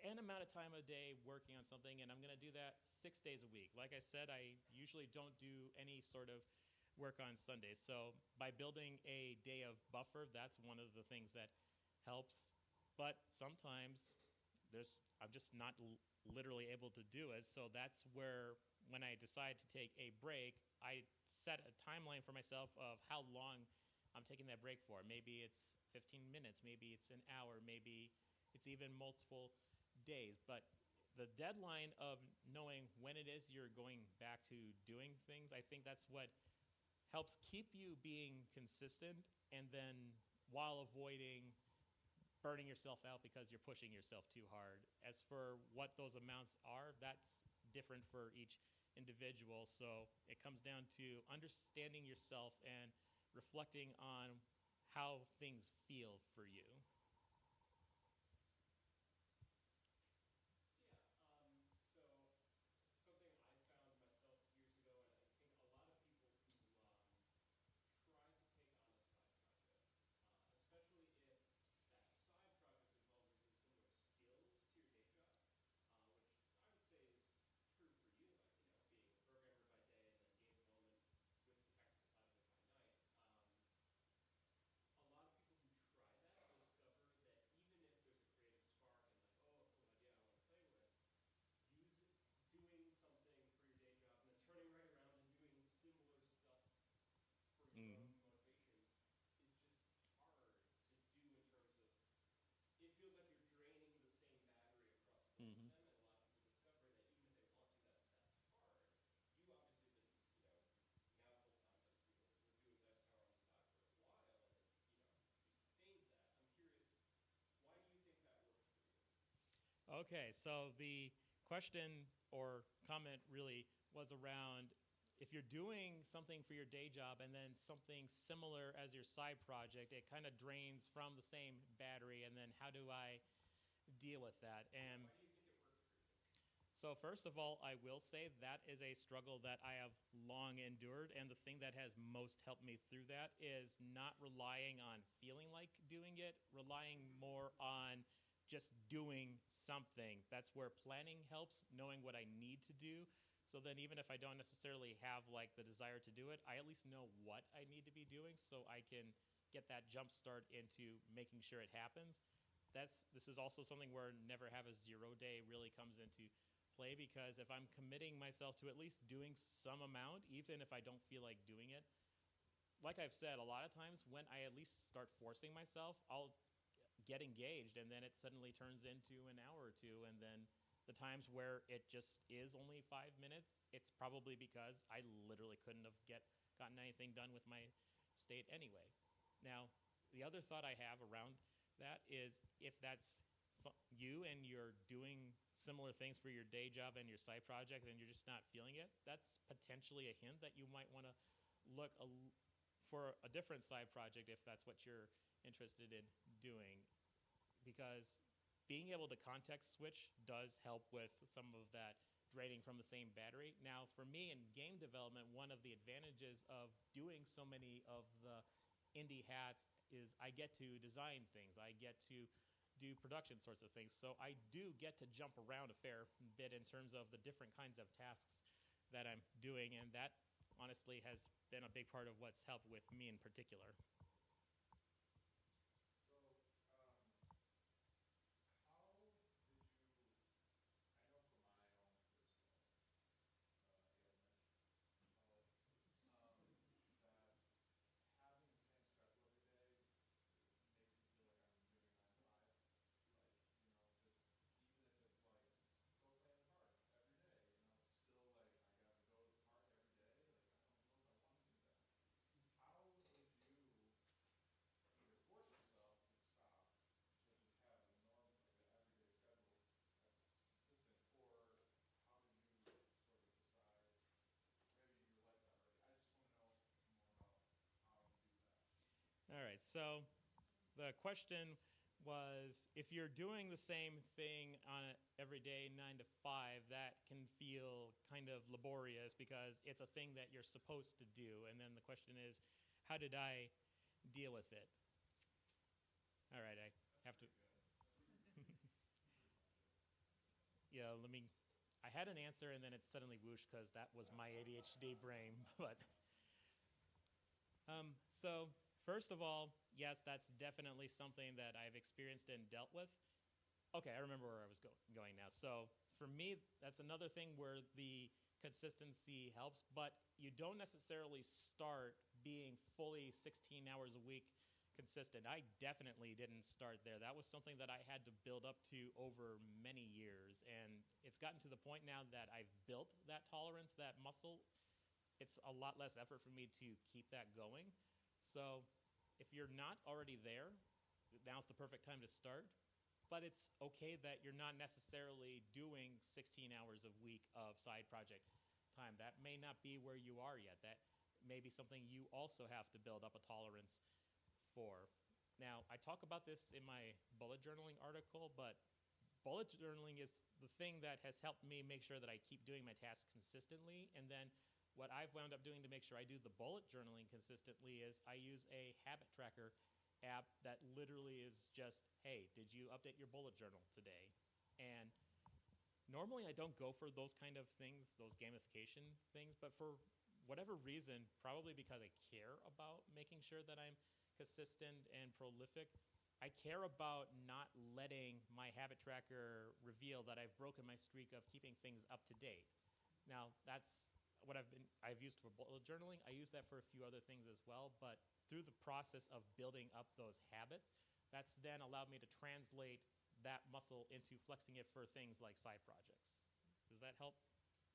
an amount of time a day working on something, and I'm going to do that 6 days a week. Like I said, I usually don't do any sort of work on Sundays. So by building a day of buffer, that's one of the things that helps. But sometimes I'm just not literally able to do it. So that's where, when I decide to take a break, I set a timeline for myself of how long I'm taking that break for. Maybe it's 15 minutes, maybe it's an hour, maybe it's even multiple days. But the deadline of knowing when it is you're going back to doing things, I think that's what helps keep you being consistent, and then while avoiding burning yourself out because you're pushing yourself too hard. As for what those amounts are, that's different for each individual. So it comes down to understanding yourself and reflecting on how things feel for you. Yeah. So something I found myself years ago, and I think a lot of people who try to take on a side project, especially if that side project involves using similar skills to your day job, which I would say is true for you, like, being a programmer by day and then game development with the technical side of it by night. A lot of people who try that discover that even if there's a creative spark and like, oh, a cool idea I want to play with, doing something for your day job and then turning right around and doing similar stuff for your own motivations is just hard to do, in terms of, it feels like you're draining the same battery across both of them, and a lot of people discover that even if they want to, that's hard. You obviously have been, now full-time, but were doing Dice Tower on the side for a while, and you sustained that. I'm curious, why do you think that works for you? Okay, so the question or comment really was around, if you're doing something for your day job and then something similar as your side project, it kind of drains from the same battery, and then how do I deal with that? And Why do you think it works for you? so first of all, I will say that is a struggle that I have long endured, and the thing that has most helped me through that is not relying on feeling like doing it, relying more on just doing something. That's where planning helps, knowing what I need to do. So then even if I don't necessarily have like the desire to do it, I at least know what I need to be doing, so I can get that jump start into making sure it happens. This is also something where never have a 0 day really comes into play, because if I'm committing myself to at least doing some amount, even if I don't feel like doing it, like I've said, a lot of times when I at least start forcing myself, I'll get engaged, and then it suddenly turns into an hour or two, and then the times where it just is only 5 minutes, it's probably because I literally couldn't have gotten anything done with my state anyway. Now, the other thought I have around that is, if that's you and you're doing similar things for your day job and your side project and you're just not feeling it, that's potentially a hint that you might want to look for a different side project if that's what you're interested in doing, because being able to context switch does help with some of that draining from the same battery. Now, for me in game development, one of the advantages of doing so many of the indie hats is I get to design things. I get to do production sorts of things. So I do get to jump around a fair bit in terms of the different kinds of tasks that I'm doing, and that honestly has been a big part of what's helped with me in particular. So, how did you? I know from my own personal ailment, call it, that having the same schedule every day makes me feel like I'm doing a 9 to 5. Like, just even if it's like go play in the park every day, it's still like I gotta go to the park so the question was, if you're doing the same thing on every day, 9 to 5, that can feel kind of laborious because it's a thing that you're supposed to do. And then the question is, how did I deal with it? All right, I have to. Yeah, I had an answer and then it suddenly whooshed because that was my ADHD brain. But so first of all, yes, that's definitely something that I've experienced and dealt with. Okay, I remember where I was going now. So for me, that's another thing where the consistency helps, but you don't necessarily start being fully 16 hours a week consistent. I definitely didn't start there. That was something that I had to build up to over many years, and it's gotten to the point now that I've built that tolerance, that muscle. It's a lot less effort for me to keep that going. So if you're not already there, now's the perfect time to start. But it's okay that you're not necessarily doing 16 hours a week of side project time. That may not be where you are yet. That may be something you also have to build up a tolerance for. Now, I talk about this in my bullet journaling article, but bullet journaling is the thing that has helped me make sure that I keep doing my tasks consistently. And then what I've wound up doing to make sure I do the bullet journaling consistently is I use a habit tracker app that literally is just, hey, did you update your bullet journal today? And normally I don't go for those kind of things, those gamification things, but for whatever reason, probably because I care about making sure that I'm consistent and prolific, I care about not letting my habit tracker reveal that I've broken my streak of keeping things up to date. Now, that's what I've used for bullet journaling. I use that for a few other things as well, but through the process of building up those habits, that's then allowed me to translate that muscle into flexing it for things like side projects. Does that help? I think like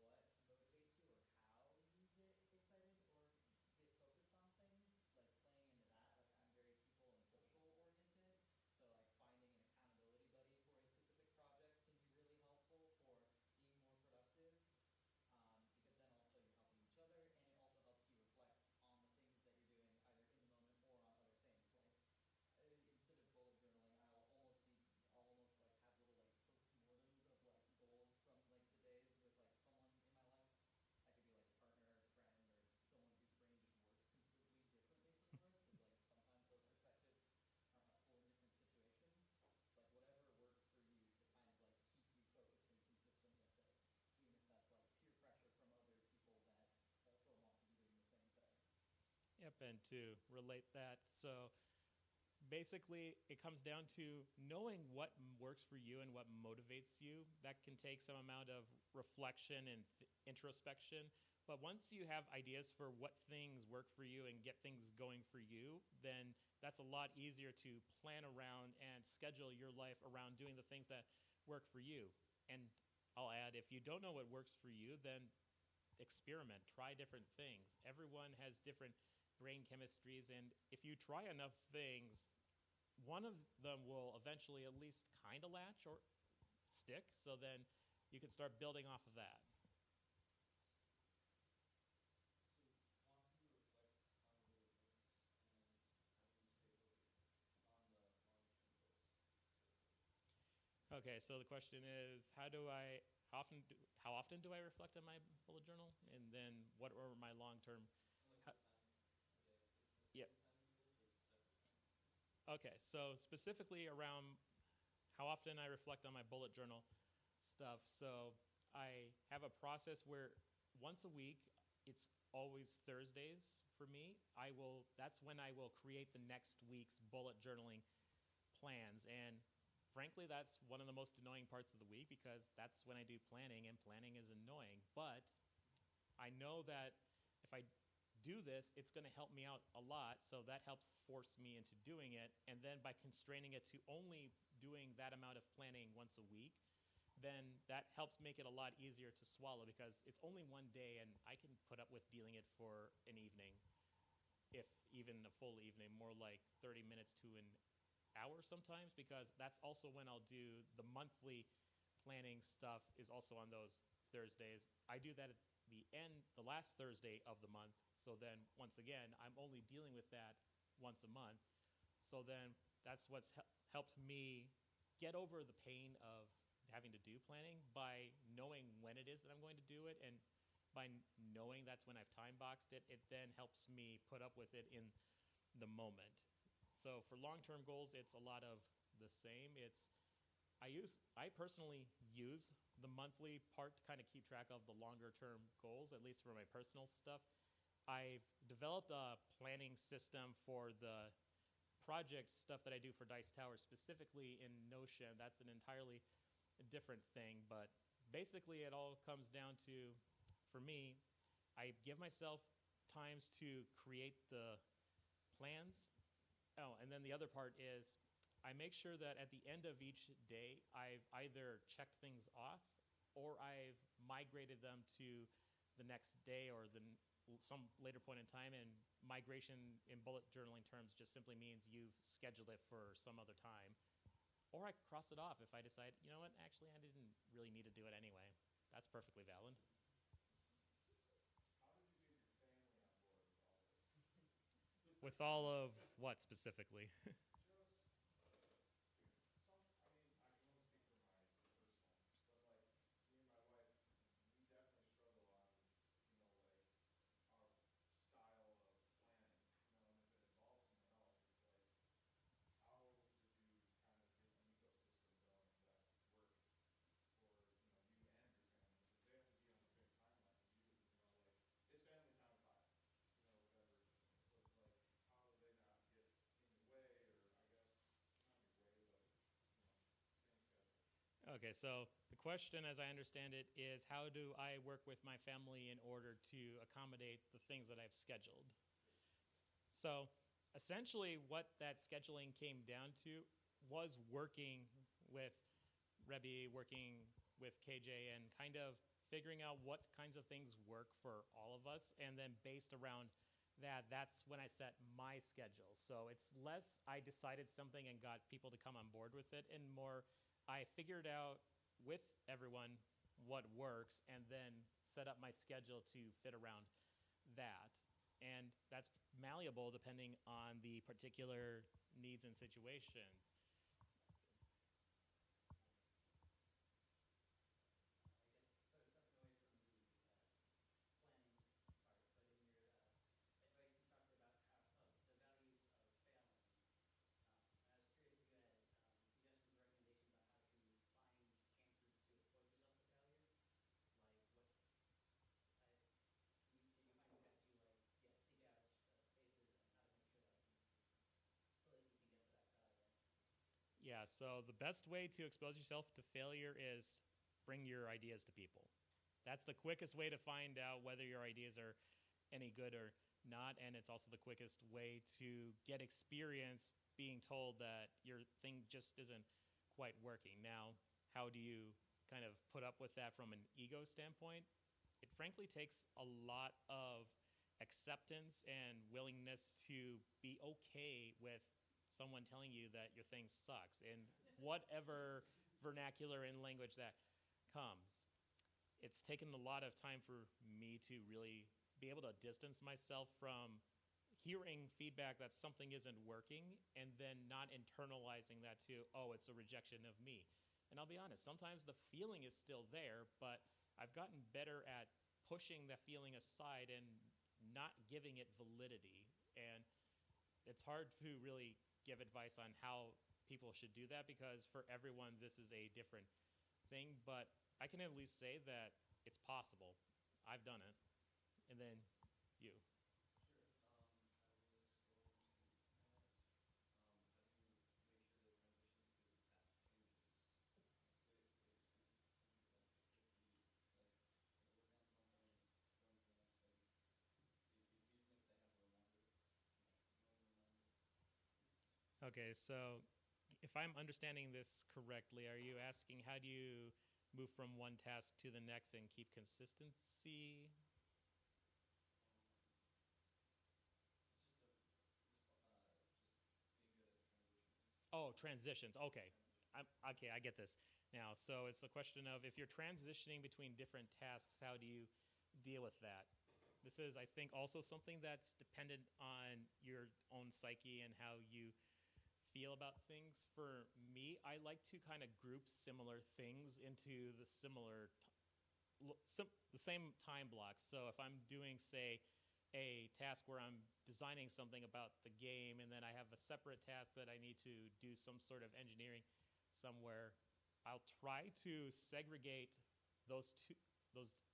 building off of that as well, just like if you can get a sense of like what motivates you or how you get excited or get focused on things, like playing into that, like I'm very people and social oriented. So like finding an accountability buddy for a specific project can be really helpful for being more productive. Because then also you're helping each other and it also helps you reflect on the things that you're doing either in the moment or on other things. Like instead of bullet journaling, I'll almost like have little like postmortems of like goals from like the days with like someone in my life. That could be like a partner, a friend, or someone whose brain just works completely differently from yours. Because like sometimes those perspectives are helpful in different situations. Like whatever works for you to kind of like keep you focused and consistent with it, even if that's like peer pressure from other people that also want to be doing the same thing. Yep, and to relate that, so basically it comes down to knowing what works for you and what motivates you. That can take some amount of reflection and introspection, but once you have ideas for what things work for you and get things going for you, then that's a lot easier to plan around and schedule your life around doing the things that work for you. And I'll add, if you don't know what works for you, then experiment, try different things. Everyone has different brain chemistries, and if you try enough things, one of them will eventually at least kind of latch or stick, so then you can start building off of that. So how do you reflect on your wins and how do you stay focused on the long-term goals specifically? Okay, so the question is, how often do I reflect on my bullet journal, and then what are my long-term? And like what time a day? Is the Yep. same time as goals or separate time? Okay, so specifically around how often I reflect on my bullet journal stuff. So I have a process where once a week, it's always Thursdays for me. That's when I will create the next week's bullet journaling plans. And frankly, that's one of the most annoying parts of the week because that's when I do planning, and planning is annoying. But I know that if I do this, it's going to help me out a lot, so that helps force me into doing it. And then by constraining it to only doing that amount of planning once a week, then that helps make it a lot easier to swallow because it's only one day and I can put up with dealing it for an evening, if even a full evening, more like 30 minutes to an hour sometimes, because that's also when I'll do the monthly planning stuff is also on those Thursdays. I do that the last Thursday of the month. So then once again, I'm only dealing with that once a month. So then that's what's helped me get over the pain of having to do planning by knowing when it is that I'm going to do it, and by knowing that's when I've time boxed it, it then helps me put up with it in the moment. So for long-term goals, it's a lot of the same. I personally use the monthly part to kind of keep track of the longer-term goals, at least for my personal stuff. I've developed a planning system for the project stuff that I do for Dice Tower, specifically in Notion. That's an entirely different thing, but basically it all comes down to, for me, I give myself times to create the plans. Oh, and then the other part is I make sure that at the end of each day, I've either checked things off or I've migrated them to the next day or some later point in time. And migration in bullet journaling terms just simply means you've scheduled it for some other time. Or I cross it off if I decide, you know what, actually I didn't really need to do it anyway. That's perfectly valid. How did you get your family on board with all this? With all of what specifically? I mean, I can only speak for my personal, but like me and my wife, we definitely struggle on, like our style of planning, and if it involves someone else, it's like, how did you kind of get an ecosystem going that worked for, you and your family? Because they have to be on the same timeline as you, like, it's family time 5, whatever. So it's like, how do they not get in your way, or I guess, not your way, but, same schedule? Okay, so the question, as I understand it, is how do I work with my family in order to accommodate the things that I've scheduled? So essentially what that scheduling came down to was working with Rebbe, working with KJ, and kind of figuring out what kinds of things work for all of us. And then based around that, that's when I set my schedule. So it's less I decided something and got people to come on board with it, and more I figured out with everyone what works and then set up my schedule to fit around that. And that's malleable depending on the particular needs and situations. I guess so. Stepping away from the planning part, but in your advice, you talked about how the values of failing. And I was curious if you had suggestions or recommendations on how to find chances to expose yourself to failure. Like what can you find good ways to seek out spaces and how to make sure that's so that you can get to that side of it. Yeah, so the best way to expose yourself to failure is bring your ideas to people. That's the quickest way to find out whether your ideas are any good or not, and it's also the quickest way to get experience being told that your thing just isn't quite working. Now, how do you kind of put up with that from an ego standpoint? It frankly takes a lot of acceptance and willingness to be okay with someone telling you that your thing sucks in whatever vernacular and language that comes. It's taken a lot of time for me to really be able to distance myself from hearing feedback that something isn't working and then not internalizing that to, oh, it's a rejection of me. And I'll be honest, sometimes the feeling is still there, but I've gotten better at pushing that feeling aside and not giving it validity. And it's hard to really give advice on how people should do that because for everyone this is a different thing, but I can at least say that it's possible. I've done it. And then you. Sure. I was going to ask, how do you make sure to transition to task changes? Some people like just get to work on something, go into the next thing. Do you think they have a reminder, annoying reminder? Okay, so if I'm understanding this correctly, are you asking how do you move from one task to the next and keep consistency? Just being good at transitions. Oh, transitions. Okay. Okay, I get this now. So it's a question of if you're transitioning between different tasks, how do you deal with that. This is, I think, also something that's dependent on your own psyche and how you feel about things. For me, I like to kind of group similar things into the the same time blocks. So if I'm doing, say, a task where I'm designing something about the game, and then I have a separate task that I need to do some sort of engineering somewhere, I'll try to segregate those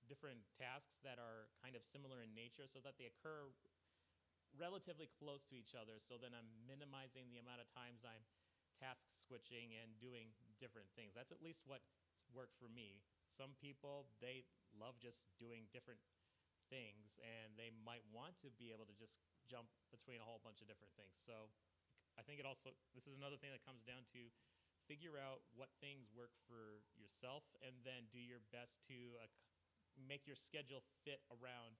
different tasks that are kind of similar in nature so that they occur relatively close to each other. So then I'm minimizing the amount of times I'm task switching and doing different things. That's at least what's worked for me. Some people, they love just doing different things, and they might want to be able to just jump between a whole bunch of different things. So I think this is another thing that comes down to figure out what things work for yourself, and then do your best to make your schedule fit around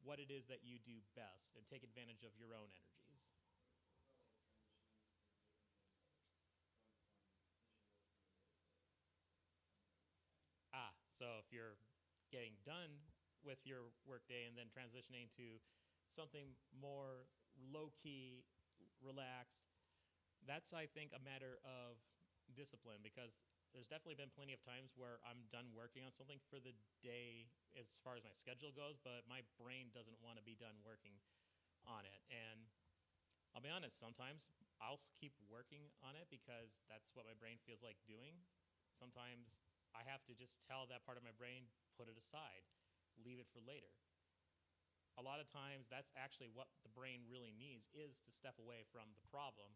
what it is that you do best and take advantage of your own energies. What about like transitioning to different things, like going from finishing work for the day to something kind of So if you're getting done with your workday and then transitioning to something more low-key, relaxed, that's, I think, a matter of discipline, because there's definitely been plenty of times where I'm done working on something for the day as far as my schedule goes, but my brain doesn't want to be done working on it. And I'll be honest, sometimes I'll keep working on it because that's what my brain feels like doing. Sometimes I have to just tell that part of my brain, put it aside, leave it for later. A lot of times that's actually what the brain really needs, is to step away from the problem.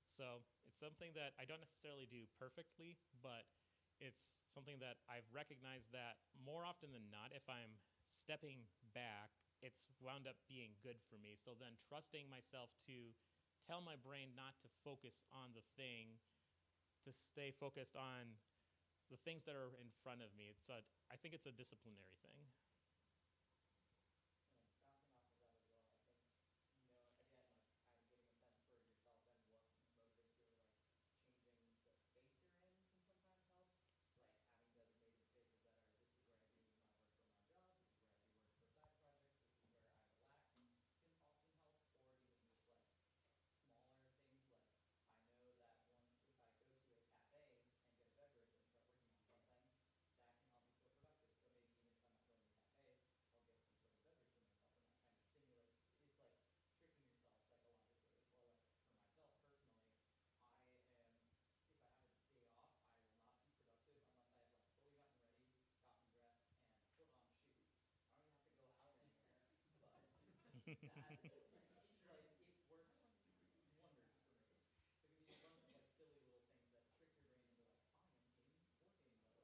So it's something that I don't necessarily do perfectly, but it's something that I've recognized that more often than not, if I'm stepping back, it's wound up being good for me. So then trusting myself to tell my brain not to focus on the thing, to stay focused on the things that are in front of me. I think it's a disciplinary thing. And bouncing off of that as well, I think, again, like kind of getting a sense for yourself and what motivates you, or like changing the space you're in can sometimes help. Like having designated spaces that are, this is where I do my work for my job, this is where I do work for side projects, this is where I relax, can often help. Or even just like smaller things, like I know that if I go to a cafe and get a beverage and start working on something, that can help me feel productive. So maybe even if I'm not going to the cafe, I'll get some sort of beverage for myself, and that kind of stimulates. It's like tricking yourself psychologically. Or like for myself personally, if I have a day off, I will not be productive unless I have like fully gotten ready, gotten dressed, and put on shoes. I don't even have to go out anywhere, but that like it works wonders for me. There can be a bunch of like silly little things that trick your brain into like, I am in working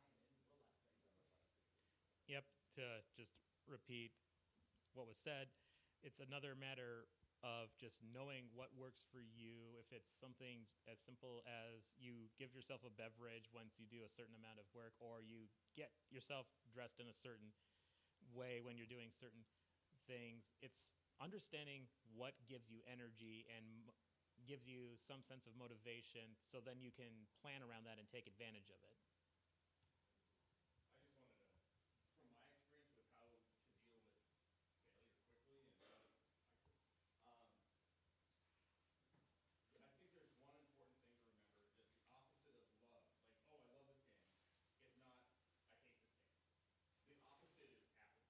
mode or I am in relaxing mode. Yep, to just repeat what was said, it's another matter of just knowing what works for you. If it's something as simple as you give yourself a beverage once you do a certain amount of work, or you get yourself dressed in a certain way when you're doing certain things, it's understanding what gives you energy and gives you some sense of motivation, so then you can plan around that and take advantage of it. I just wanted to, from my experience with how to deal with failure quickly and I think there's one important thing to remember, that the opposite of love, like, oh, I love this game, is not, I hate this game. The opposite is apathy.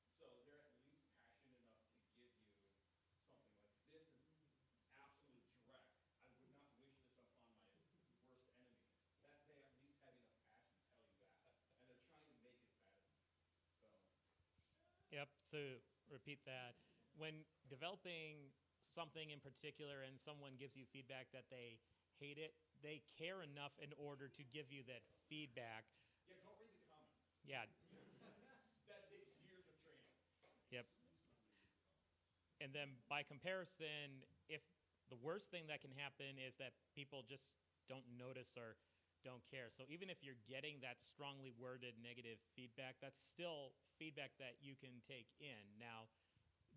So they're at least passionate enough to give you something like, this is absolute dreck. I would not wish this upon my worst enemy. That they at least have enough passion to tell you that. And they're trying to make it better. So Yep, to repeat that, when developing something in particular and someone gives you feedback that they hate it, they care enough in order to give you that feedback. yeah, don't read the comments. Yeah. That takes years of training. Yep. Exclusively read the comments. And then by comparison, if the worst thing that can happen is that people just don't notice or don't care. So even if you're getting that strongly worded negative feedback, that's still feedback that you can take in. Now,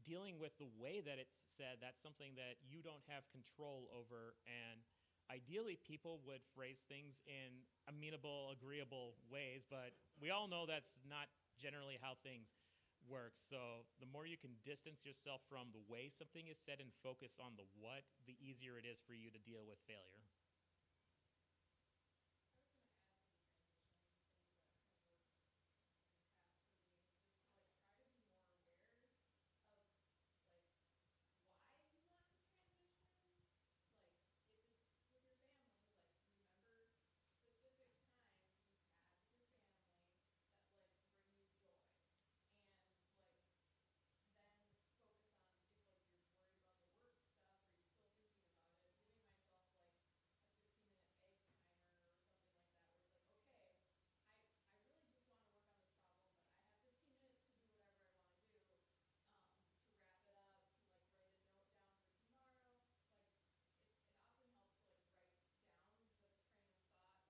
dealing with the way that it's said, that's something that you don't have control over. And ideally people would phrase things in amenable, agreeable ways, but we all know that's not generally how things work. So the more you can distance yourself from the way something is said and focus on the what, the easier it is for you to deal with failure. I was going to add to the transitions thing that have worked in the past for me is just to like try to be more aware of like why you want to transition. Like if it's with your family, like remember specific times you've had with your family that like bring you joy. And like then focus on if like you're worried about the work stuff or you're still thinking about it, giving myself like a 15-minute egg timer or something like that where it's like, okay, I really just want to work on this problem, but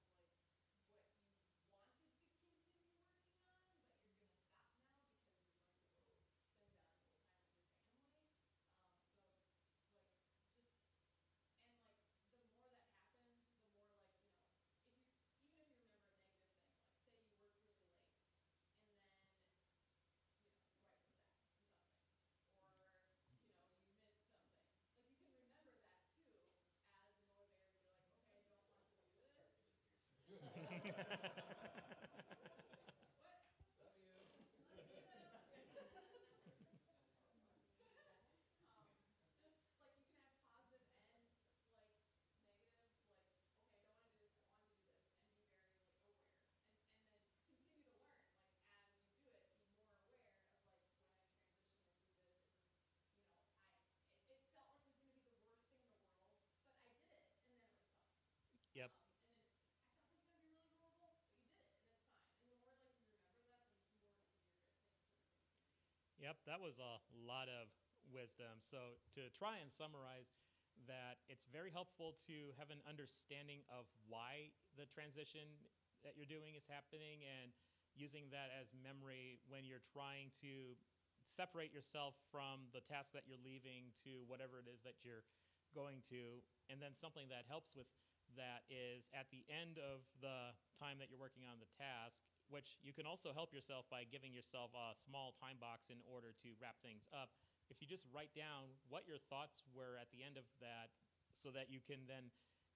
I have 15 minutes to do whatever I want to do, to wrap it up, to like write a note down for tomorrow. Like it often helps to like write down the train of thought of like what you wanted to continue working on, but you're gonna stop now because you're going to go spend valuable time with your family. So like just and like the more that happens, the more like, you know, if you even if you remember a negative thing, like say you worked really late and then, you know, your wife was sad or something. Or, you know, you missed something. Like you can remember that too as a motivator to be like, okay, I don't want to do this. What? Love you. Love you. Just like you can have positive and like negative, like, okay, I don't want to do this, I want to do this, and be very like aware. And then continue to learn. Like as you do it, be more aware of like when I transition and do this, it was, you know, it felt like it was gonna be the worst thing in the world, but I did it and then it was fun. Yep. And then I thought it was gonna be really horrible, but you did it and it's fine. And the more like you remember that, the more easier certain things can be. Yep, that was a lot of wisdom. So, to try and summarize that, it's very helpful to have an understanding of why the transition that you're doing is happening and using that as memory when you're trying to separate yourself from the task that you're leaving to whatever it is that you're going to. And then something that helps with that is at the end of the time that you're working on the task, which you can also help yourself by giving yourself a small time box in order to wrap things up. If you just write down what your thoughts were at the end of that so that you can then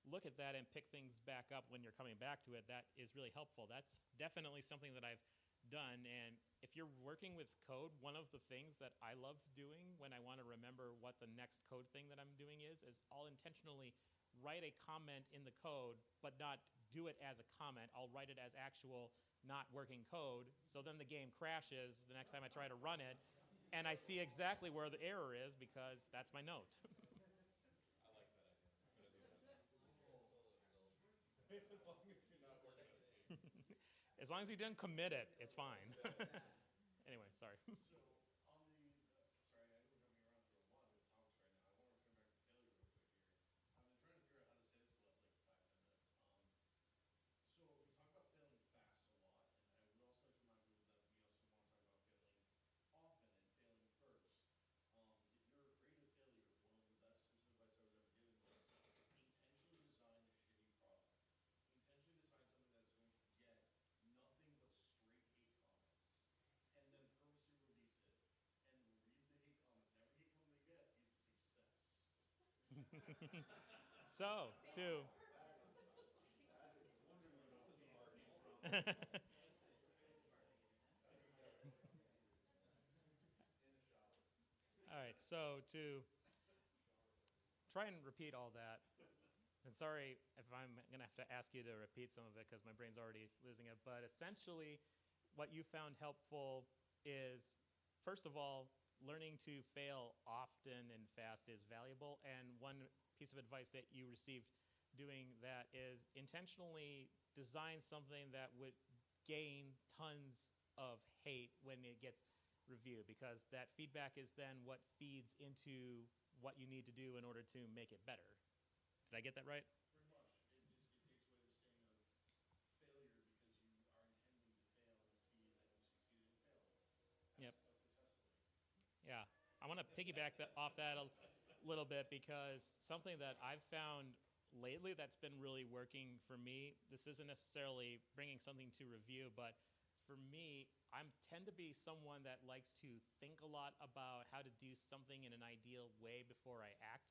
look at that and pick things back up when you're coming back to it, that is really helpful. That's definitely something that I've done. And if you're working with code, one of the things that I love doing when I want to remember what the next code thing that I'm doing is I'll intentionally write a comment in the code, but not do it as a comment. I'll write it as actual not working code. So then the game crashes the next time I try to run it, and I see exactly where the error is because that's my note. I like that idea. I'm gonna do that. As long as you're not working on a case. As long as you didn't commit it, it's fine. Anyway, sorry. So on the, sorry, I know we're jumping around through a lot of topics right now. I want to return back to failure real quick here. I've been trying to figure out how to say this for the last like 5-10 minutes. So we talk about failing fast a lot, and I would also like to remind people that we also want to talk about failing often and failing first. If you're afraid of failure, one of the best pieces of advice I was ever given was intentionally design a shitty product. Intentionally design something that is going to get nothing but straight hate comments, and then purposely release it and read the hate comments, and every hate comment they get is a success. So, to all right, so to try and repeat all that, and sorry if I'm going to have to ask you to repeat some of it because my brain's already losing it, but essentially what you found helpful is, first of all, learning to fail often and fast is valuable, and one piece of advice that you received doing that is intentionally design something that would gain tons of hate when it gets reviewed, because that feedback is then what feeds into what you need to do in order to make it better. Did I get that right? Pretty much. It takes away the sting of failure because you are intending to fail and see that you succeeded and failed. Yep. Successfully. Yeah, I want to piggyback off that a little bit because something that I've found lately that's been really working for me. This isn't necessarily bringing something to review, but for me, I tend to be someone that likes to think a lot about how to do something in an ideal way before I act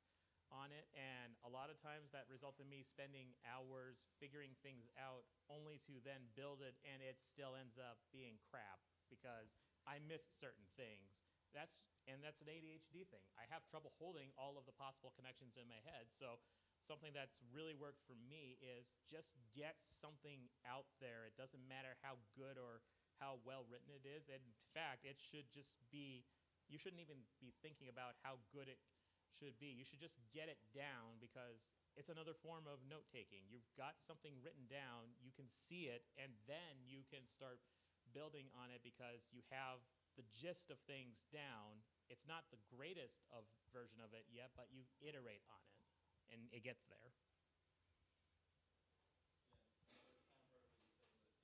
on it. And a lot of times that results in me spending hours figuring things out only to then build it, and it still ends up being crap because I missed certain things. That's an ADHD thing. I have trouble holding all of the possible connections in my head. So something that's really worked for me is just get something out there. It doesn't matter how good or how well written it is. In fact, it should just be, you shouldn't even be thinking about how good it should be. You should just get it down because it's another form of note taking. You've got something written down, you can see it, and then you can start building on it because you have the gist of things down. It's not the greatest of version of it yet, but you iterate on it and it gets there. Yeah, that's kind of part of what you said, but yeah, I think that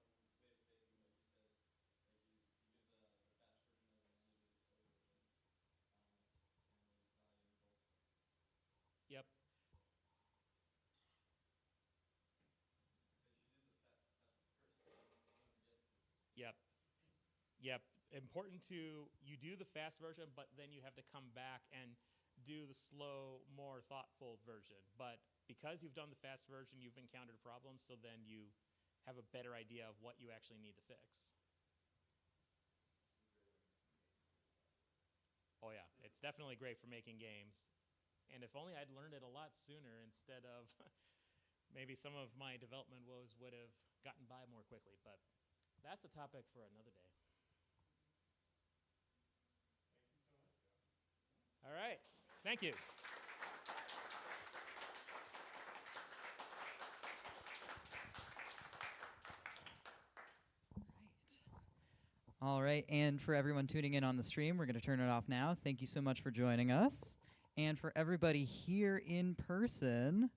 a way of taking what you said is like you give the fast version of it and then you do the slow version. And there's value in both. Yep. But you should do the fast one first. Don't forget to. Yep. Yep. Important to, you do the fast version, but then you have to come back and do the slow, more thoughtful version. But because you've done the fast version, you've encountered problems, so then you have a better idea of what you actually need to fix. Oh yeah, it's definitely great for making games. And if only I'd learned it a lot sooner instead of maybe some of my development woes would have gotten by more quickly. But that's a topic for another day. Thank you so much, Jeff. All right. Thank you. All right, and for everyone tuning in on the stream, we're going to turn it off now. Thank you so much for joining us. And for everybody here in person,